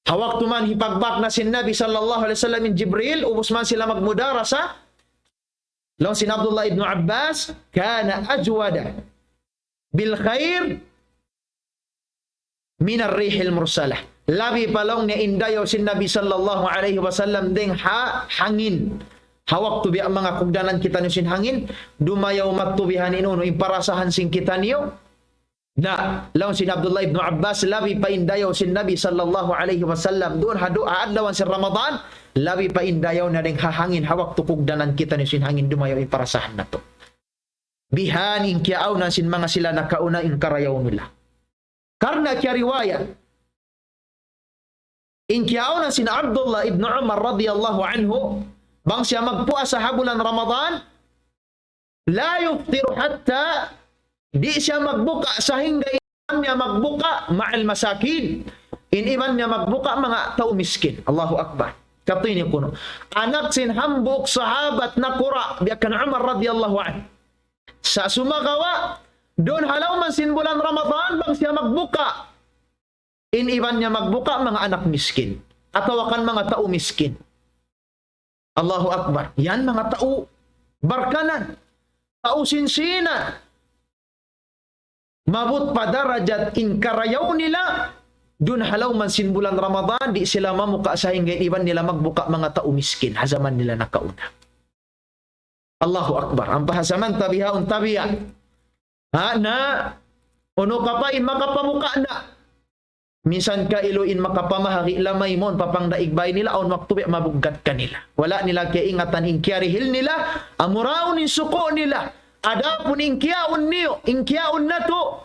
Hawak tuman hipagbak na sin Nabi sallallahu alaihi wasallam in Jibril ubos man sila magmudara sa long sin Abdullah ibn Abbas kana ajwada bil khair min ar-rih al-mursalah. Labi palong ni indayo sin Nabi sallallahu alaihi wasallam ding hangin. Hawak tu biya mga kugdanan kita ni sin hangin dumayaw matubihan inuno imparasahan sin kita niyo. Na lawan sin Abdullah ibn Abbas labi pa indayaw sin Nabi sallallahu alaihi wasallam doon adlawan sin Ramadan labi pa indayaw na ding hahangin hawak tukog danan kita ni sin hangin dumayaw iparasahan na to. Bihaning kiaw na sin mga sila nakauna in karayaw nila. Karna kya riwayat in kiaw na sin Abdullah ibn Umar radiyallahu anhu bang siya magpuasa sa bulan Ramadan la yuftiru hatta di siya magbuka sa hingga iman niya magbuka ma'al masakin. Iman niya magbuka mga tao miskin. Allahu Akbar. Katini kuno. Anak sin hambuk sahabat na kura biakan Umar radiyallahu anhu. Sa sumagawa, doon halaw man sin bulan Ramadan bang siya magbuka. Iman niya magbuka mga anak miskin. Atawakan mga tao miskin. Allahu Akbar. Yan mga tao barkanan. Tao sinsinan. Mabut pa darajat in karayaw nila dun halaw man sin bulan Ramadan di sila mamuka sa hingga iban nila magbuka mga tao miskin hazaman nila nakauna. Allahu Akbar. Ang pahasaman tabihaun tabiya na uno ka pa in makapamuka na minsan ka iluin makapamahagi lamay mon papang daigbay nila on maktubi mabugat kanila. Wala nila kaya ingatan in kiarihil nila amuraon in suko nila. Adapun ingkiaun niyo, ingkiaun na to.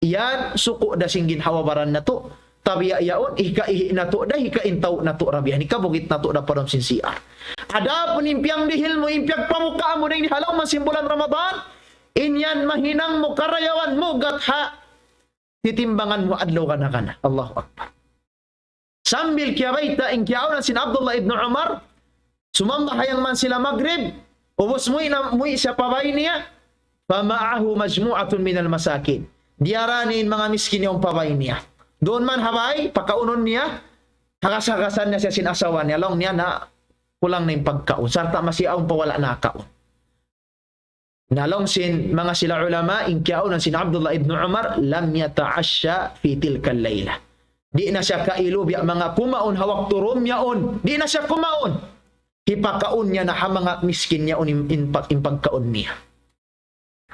Yan, suko da singgin hawabaran na to. Tabiya yaon, ika-ihi na to, da ika-intaw na to, rabihan. Ikabugit na to, da parang sinsiar. Adapun impiang dihil mo, impiang pamuka mo, na inihalaw man simbulan Ramadan, inyan mahinang mo, karayawan mo, gatha. Titimbangan mo, adlaw ka na. Allahu Akbar. Sambil kiyabayta, ingkiaun sin Abdullah ibn Umar, sumambahayang man sila Maghrib, ubos mo siya pabay niya. Pamaahu majmu'atun minal masakin. Diaranin mga miskin yung pabay niya. Doon man habay, pakaunon niya. Hakas-hakasan niya siya sinasawa niya. Long niya na kulang na yung pagkaon. Sarta masiaon pa wala na kaon. Nalong sin mga sila ulama, inkiaon ng sin Abdullah ibn Umar, lam yata'asya fi tilkal layla. Di na siya kailo biya mga kumaon hawak turom yaon. Di na siya kumaon. Hipakaon niya na mga miskin niya in pagkaon niya.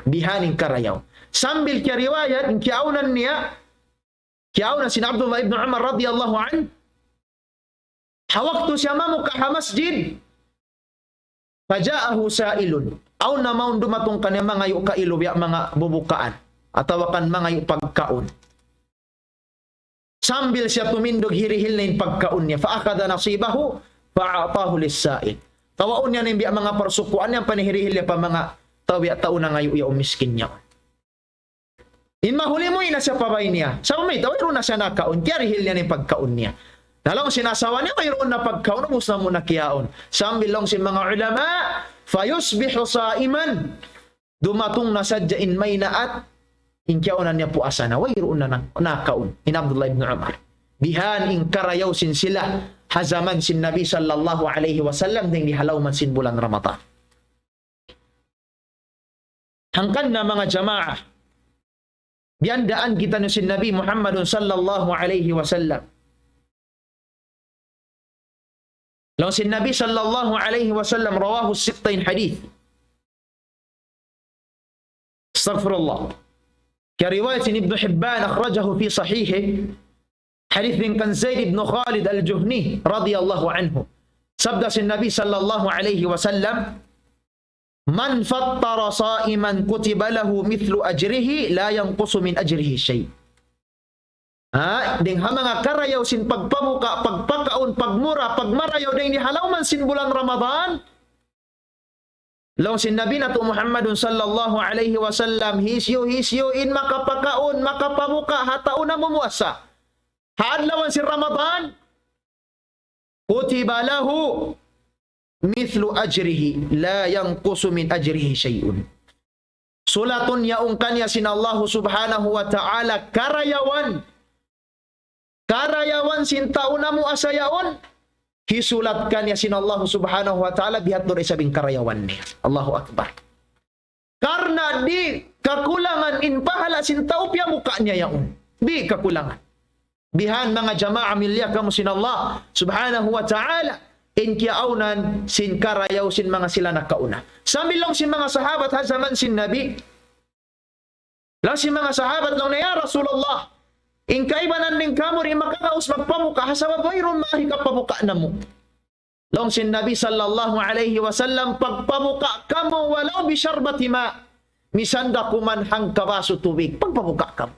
Bihaning karayaw. Sambil kya riwayat, in kiaunan niya, kiaunan sin Abdullah ibn Umar radiyallahu an, hawak to siya mamuka ha masjid. Faja'ahu sa'ilun. Aw na maun dumatong kanya mga yu kailo biya mga bubukaan. Atawakan mga yu pagkaon. Sambil siya tumindog hirihil na yung pagkaon niya. Fa'akada nasibahu. Fa'atahu lis-sa'il. Tawaon niya ng mga parsukuan niya panihirihil niya pa mga tawi-tao na ngayon yung miskin niya. In mahuli mo na siya pabay niya. Sa umay, mayroon na siya nakaon. Kaya rihil niya ng pagkaon niya. Nalang sinasawa niya, mayroon na pagkaon. Ubus na mo na kiyaon. Sambilong si mga ulama, fayusbihu sa'iman. Dumatong na sadyain may naat. In kiyaonan niya po asa na. Mayroon na nakaon. In Abdullah ibn Umar. Bihan ing karayaw sin sila hazaman sin Nabi sallallahu alaihi wasallam ding dihalaw man sin bulan Ramadan. Hangkan na mga jamaah, biandaan kita no sin Nabi Muhammad sallallahu alaihi wasallam. Law sin Nabi sallallahu alaihi wasallam rawahu sittain hadith. Astaghfirullah. كرواية ابن حبان أخرجه في صحيحه حديث كان زيد بن خالد الجهني رضي الله عنه سبدأ النبي صلى الله عليه وسلم من فطر صائما كتب له مثل أجره لا ينقص من أجره شيء. Ding hamanga karayaw sin pagpamuka, pagpakaon, pagmura, pagmarayaw ding dihalaw man sin bulan Ramadan. Law sin Nabi nato Muhammadun sallallahu alaihi wasallam hisyo in makapakaon, makapamuka, hataon na mumuasa. Haadlawan si Ramadan, kutiba lahu mithlu ajrihi la yanqusu min ajrihi syai'un. Sulatun yaong kanya sin Allah subhanahu wa ta'ala karayawan sin taon na muasayaon. Hisulatkan ya sin Allah subhanahu wa ta'ala bihat doon isabing karayawan niya. Allahu Akbar. Karena di kakulangan in pahala sin taupya muka niya yaon. Di kakulangan. Bihan mga jama'a milya kamu sin Allah subhanahu wa ta'ala in kiaunan sin karayaw sin mga sila nakauna. Sambil sin mga sahabat hazaman sin Nabi. Lang sin mga sahabat lang na ya Rasulullah. In kaibanan din kamo rin makakaus magpamuka hasabab mayroon maaari ka pamuka na mo. Long sin Nabi sallallahu alaihi wasallam pagpamuka kamo walau bisyarbati ma misanda kuman hang kabaso tubig pagpamuka kamo.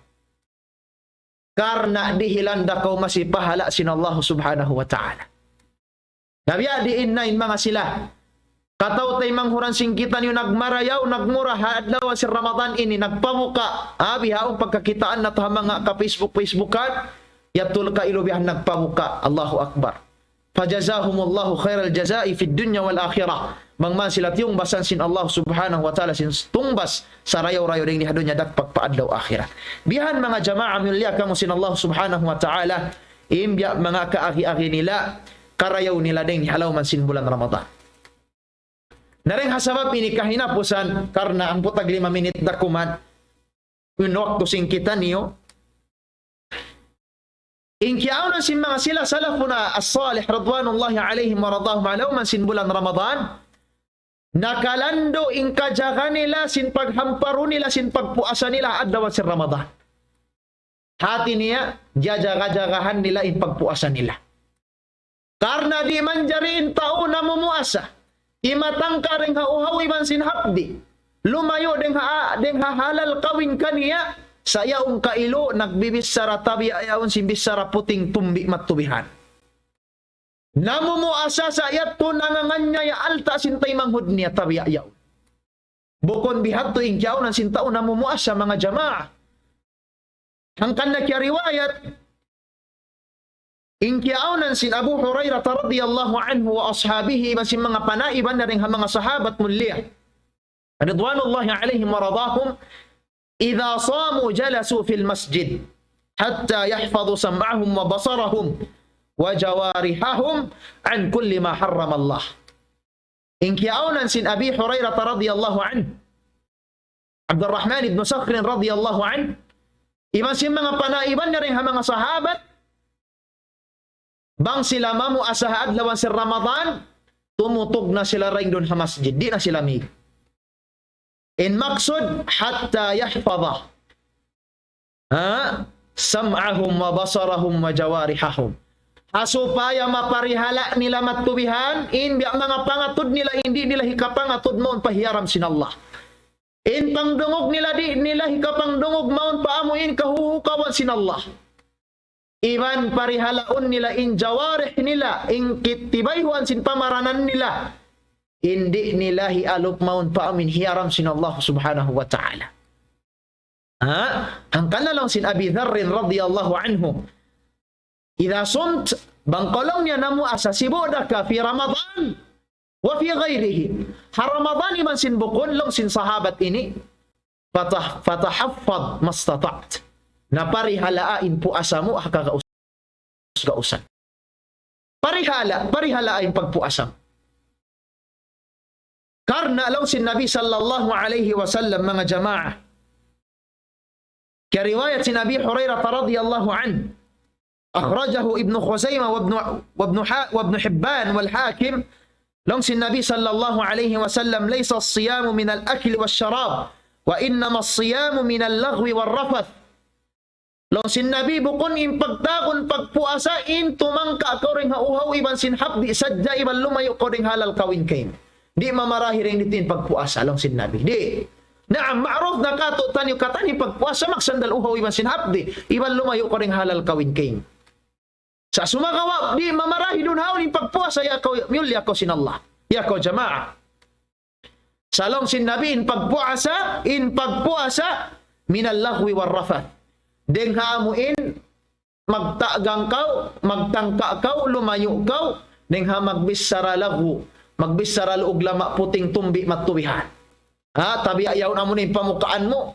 Karena dihilanda kau masih pahala sin Allah subhanahu wa ta'ala. Nabiya diinnain mga sila. Kataw tay manghuran singkitan yung nagmarayaw, nagmura, haadlaw si Ramadan ini, nagpamuka. Bihaong pagkakitaan na taha mga ka-Facebook-Facebookan, yatul ka ilubihan nagpamuka. Allahu Akbar. Fajazahumullahu khairal jazai fid dunya wal akhirah. Mangman sila tiyong basan sin Allah subhanahu wa ta'ala sin tumbas sa rayaw-rayaw ring ni hadunya dak pagpaadlaw akhirat. Bihan mga jama'a milya kamu sin Allah subhanahu wa ta'ala, imbya mga kaagi-agi nila, karayaw nila ding halaw man sin bulan Ramadan. Nareng hasabab ini kahinapusan karena ang putag 5 minit dakuman unok tusing kita niyo. Inkiaunan sin mga sila salafuna as-salih radwanullahi alaihim wa radahum alaw man sin bulan Ramadan. Nakalando in kajaga nila sin paghamparo nila sin pagpuasa nila adlaw sin Ramadan. Hati niya jajaga-jagahan nila in pagpuasa nila. Karena di manjariin tao na mumuasa. Imatangka ring hauhaw iban sin hapdi. Lumayo deng halal kawin kaniya sa yaong kailo nagbibisara tabi ayaon sin bisara puting tumbi matubihan. Namumuasa sa ayat to nanganganya ya alta sintay manghud niya tabi ayaw. Bukon bihat to ingkyaw nan sintao namumuasa mga jamaah. Hangkan na kya riwayat inkiaunan sin Abu Hurairah radhiyallahu anhu wa ashabihi masin mga panaiban na rin mga sahabat mulia ridwanullahi alaihim wa radahum idha samu jalasu fil masjid hatta yahfadhu sam'ahum wa basarahum wa jawarihahum an kulli ma harrama Allah. Inkiaunan sin Abi Hurairah radhiyallahu anhu Abdurrahman ibn Sakhr radhiyallahu anhu imasin mga panaiban na rin mga sahabat bang sila mamu asaha adlawan si Ramadan, tumutog na sila rin doon sa masjid. Di na sila mig. In maksud, hatta yahfadha sam'ahum wa basarahum wa jawarihahum. Asupaya maparihala nila matubihan, in biya mga pangatod nila, hindi nila hikapangatod maun pahiyaram sin Allah. In pangdungog nila, di nila hikapangdungog maun paamuin kahuhukawan sin Allah. Iban parihalaon nila in jawarih nila in kitibayhuan sin pamaranan nila hindi nila hialop maun pa amin hiyaram sin Allah subhanahu wa ta'ala. Ang kanalang sin Abi Dharr radhiyallahu anhu idha sumt bangkolong niya namu asa sibodaka fi Ramadan wa fi ghairihi ha Ramadan iman sin bukon long sin sahabat ini fatahaffad mastata'at na parihalaain po asamu hakakaus gausan. Parihala ay pagpuasam. Karena law sin Nabi sallallahu alaihi wasallam mga jamaah. Kariwayat si Nabi Hurairah radhiyallahu anhu. Akhrajahu Ibn Khuzaimah wa Ibn Hibban wal Hakim. Law sin Nabi sallallahu alaihi wasallam laysa as-siyamu min al-akli wash-sharab wa innama as-siyamu min al-laghwi war-rafath. Law sin Nabi bukon in pagtakon pagpuasa in tumangka ka ring hauhaw iban sin habdi sadya iban lumayo ko ring halal kawin kain. Di mamarahi ring ditin pagpuasa law sin Nabi. Di. Naam ma'ruf na kato tanyo katani pagpuasa magsandal uhaw iban sin habdi iban lumayo ko ring halal kawin kain. Sa sumagawa di mamarahi dun haw ning pagpuasa ya ko mulya ko sin Allah. Ya ko jamaah. Sa law sin Nabi in pagpuasa minal lahwi war rafath. Deng haamuin, magtagang kau, magtangka kau, lumayo kau, deng ha magbisara lagu, magbisara luog lama puting tumbi matubihan. Ha, tabi ayaw na mo na yung pamukaan mo,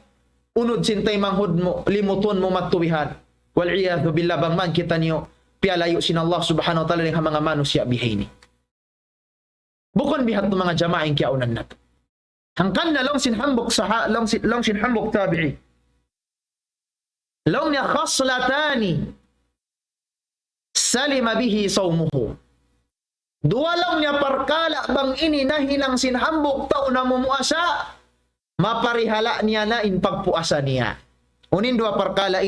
unod sintay manghud mo, limuton mo matubihan. Wal'iyadhu billah bang man kita niyo, pialayo sin Allah subhanahu wa ta'ala ng mga manusia bihini. Bukon bihat ng mga jamaing kiaunan nato. Hangkan na lang sinhambok tabi'i. Law niya khaslatani salima bihi sawmuhu. Dua lang niya parkala bang ini nahilang sinhambok tao na mumuasa, maparihala niya na in pagpuasa niya. Unin dua parkala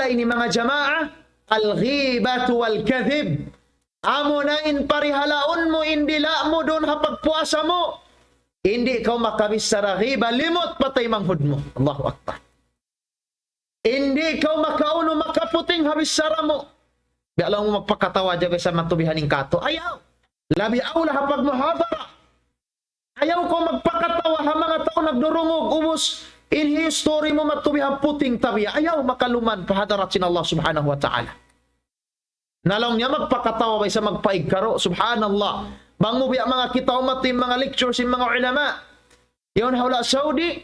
ini mga jamaah, al-ghibatu wal-kadhib. Amo na in parihalaon mo, indila mo doon hapagpuasa mo. Hindi kau makabisara ghiba, limot patay manghud mo. Allahu Akbar. Hindi kau makauno makaputing habisara mo. Di alam mo magpakatawa dyan sa matubihaning kato. Ayaw. Labi aula hapag muhadara. Ayaw ko magpakatawa ha mga tao nagdurungog, ubos. In history mo matubihan puting tabiya. Ayaw makaluman pahadarat sin Allah subhanahu wa ta'ala. Nalong niya magpakatawa ba sa magpaigkaro. Subhanallah. Bangubi ang mga kita umatim, mga lectures, yung mga ulama. Yun hawla Saudi,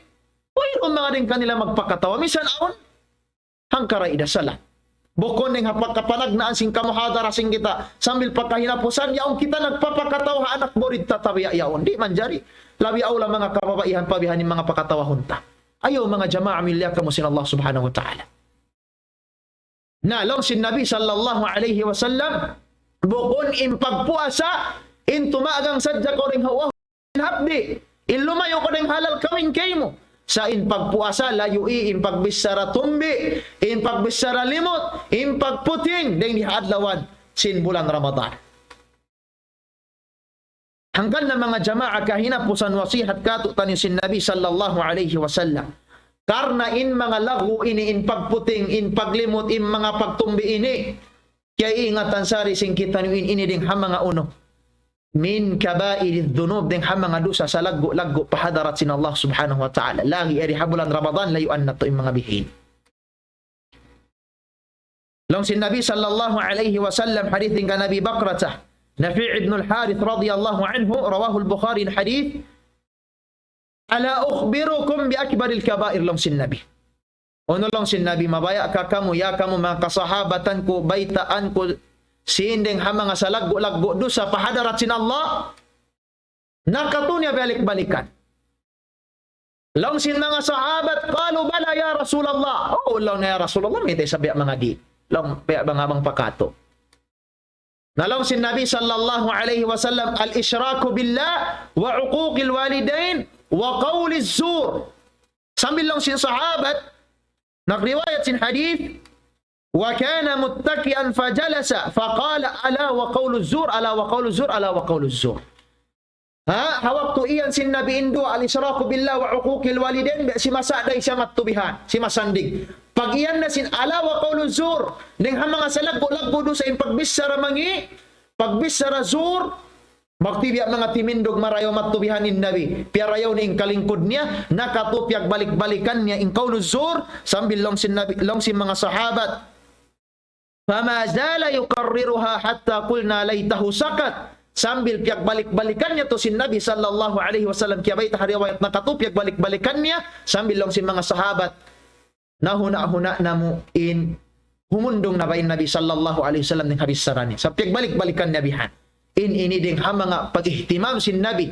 mayroon mga din kanila magpakatawa. Misan aon, hangkara idasala. Bukon ng hapagkapanagnaan sing kamuhadara sing kita, sambil pagkahinapusan, yaong kita nagpapakatawa, anak borid tatawiya yaon. Di manjari. Labi aula mga kababaihan pabihan ng mga pakatawa hunta. Ayaw mga jama'a milya mo sin Allah subhanahu wa ta'ala. Nalong sin Nabi sallallahu alaihi wasallam, bukon in pagpuasa, in tumagang sadya ko ring hawa habdi in lumayo ko ring halal kawin kay mo sa in pagpuasa layui in pagbisara tumbi in pagbisara limot in pagputing ding diadlawan sin bulan Ramadan. Hanggang na mga jama'a kahinapusan wasihat kato tanin sin Nabi sallallahu alaihi wasallam karna in mga lagu ini in pagputing in paglimot in mga pagtumbi ini kaya ingatan sari sing kita ini ding ha mga uno min kabairidh dhunub ding hamang dosa sa laggo pahadarat sin Allah subhanahu wa ta'ala. Lagi eri habulan Ramadan layuan na to yung mga bihin. Long sin Nabi sallallahu alaihi wasallam hadith din ka Nabi Bakrata Nafi' ibn al-Harith radiyallahu anhu rawahu al-Bukhari hadith ala ukhbirukum bi akbaril kabair long sin Nabi. Ono long sin Nabi mabaya ka kamu ya kamu mga kasahabatan ko baitaan ko sinding hamang sa laggo do sa pahadarat sin Allah nakatunya balik-balikan. Long sin mga sahabat qalu bala ya Rasulullah. Oh long na ya Rasulullah may sabi mga di. Long pa bang pakato. Nalong sin Nabi sallallahu alaihi wasallam al-isyraku billah wa uquqil walidain wa qawli zur. Sambil long sin sahabat nagriwayat sin hadith wa kana muttaki'an fajalasa faqala ala wa qawlu zur ala wa qawlu zur ala wa qawlu zur. Ha hawak tu iyan sin Nabi Indo al-isyraku billah wa uquqil walidain si masaday siya matubihan si masandig. Pag iyan na sin ala wa qawlu zur ning hamanga salaggo do sa pagbisara mangi pagbisara zur magtibya mga timindog marayo matubihanin Nabi piarayaw ning kalingkod niya nakatupyag balik-balikan niya in qawlu zur sambil long sin Nabi long sin mga sahabat fama zala yukarriruha hatta qulna laitahu sakat sambil piyak balik-balikan niya to sin Nabi sallallahu alaihi wasallam kaya bayta riwayat nakatupyag balik-balikan niya sambil long sin mga sahabat nahuna-huna namu in humundong na bayin Nabi sallallahu alaihi wasallam ning habis sarani. Sa pigbalik-balikan nabihan. Ini ding hamanga pag-ihtimam sin Nabi.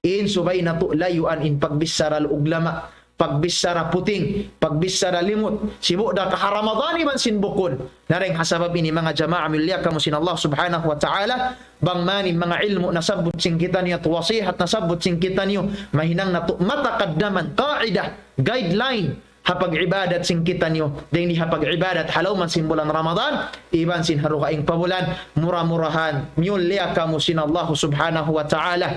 In subay na to layuan in pagbisara uglama, pagbisara puting, pagbisara limot, sibu da kaharamadani man sin bukon. Nareng hasabab ini mga jama'a milya kamo sin Allah subhanahu wa ta'ala, bang mani mga ilmu nasabot sing kita niyo, wasihat nasabot sing kita niyo, mahinang na to matakaddaman, kaidah, guideline, hapag ibadat sing kita niyo, ding hapag ibadat halaw man sin bulan Ramadan, iban sin harukaing pabulan, murah-murahan, milya kamo sin Allah subhanahu wa ta'ala.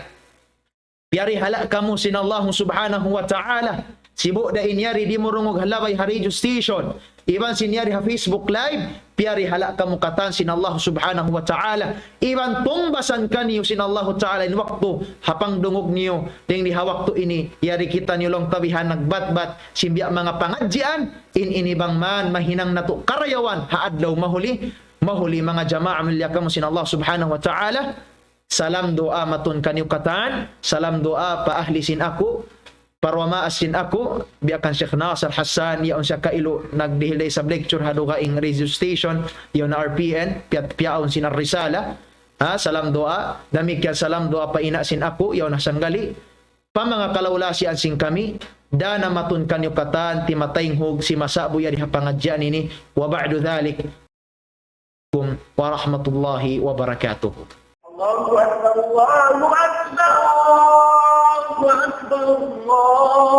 Biari halak kamu sin Allah subhanahu wa ta'ala. Sibuk da inyari di murungog halabay hari station. Iban sinyari ha Facebook live. Biari halak kamu katan sin Allah subhanahu wa ta'ala. Iban tungbasan kaniyo sin Allah ta'ala in waktu hapang dungog niyo. Ding di ha waktu ini. Yari kita niyo long tabihan nagbatbat. Simbiya mga pangadjian. In bang man mahinang nato karayawan. Haadlaw mahuli. Mahuli mga jama'a milya kamu sin Allah subhanahu wa ta'ala. Salam doa matun kaniyo katan. Salam doa paahlisin ako. Parwamaasin ako, biyakan Sheikh Nasir Hassan, yaon siya kailo, nagdihilay sa lecture, hadukaing radio station, yaon na RPN, piyaon sinar risala, salam doa, damikyan salam doa painasin ako, yaon na sanggali, pa mga kalawlasian sing kami, dana matun kanyukatan, timatayng hug, si masabo yari hapangadyan ini, wa ba'du dhalik, wa rahmatullahi wa barakatuh. Allahu Akbar, Allahu Akbar. الله أكبر الله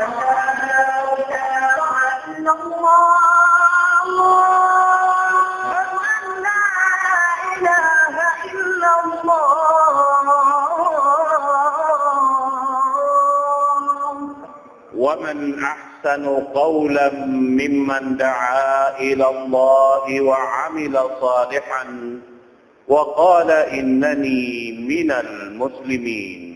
لا إله إلا الله لا إله إلا الله ومن أحسن قولا ممن دعا إلى الله وعمل صالحا وقال إنني من المسلمين.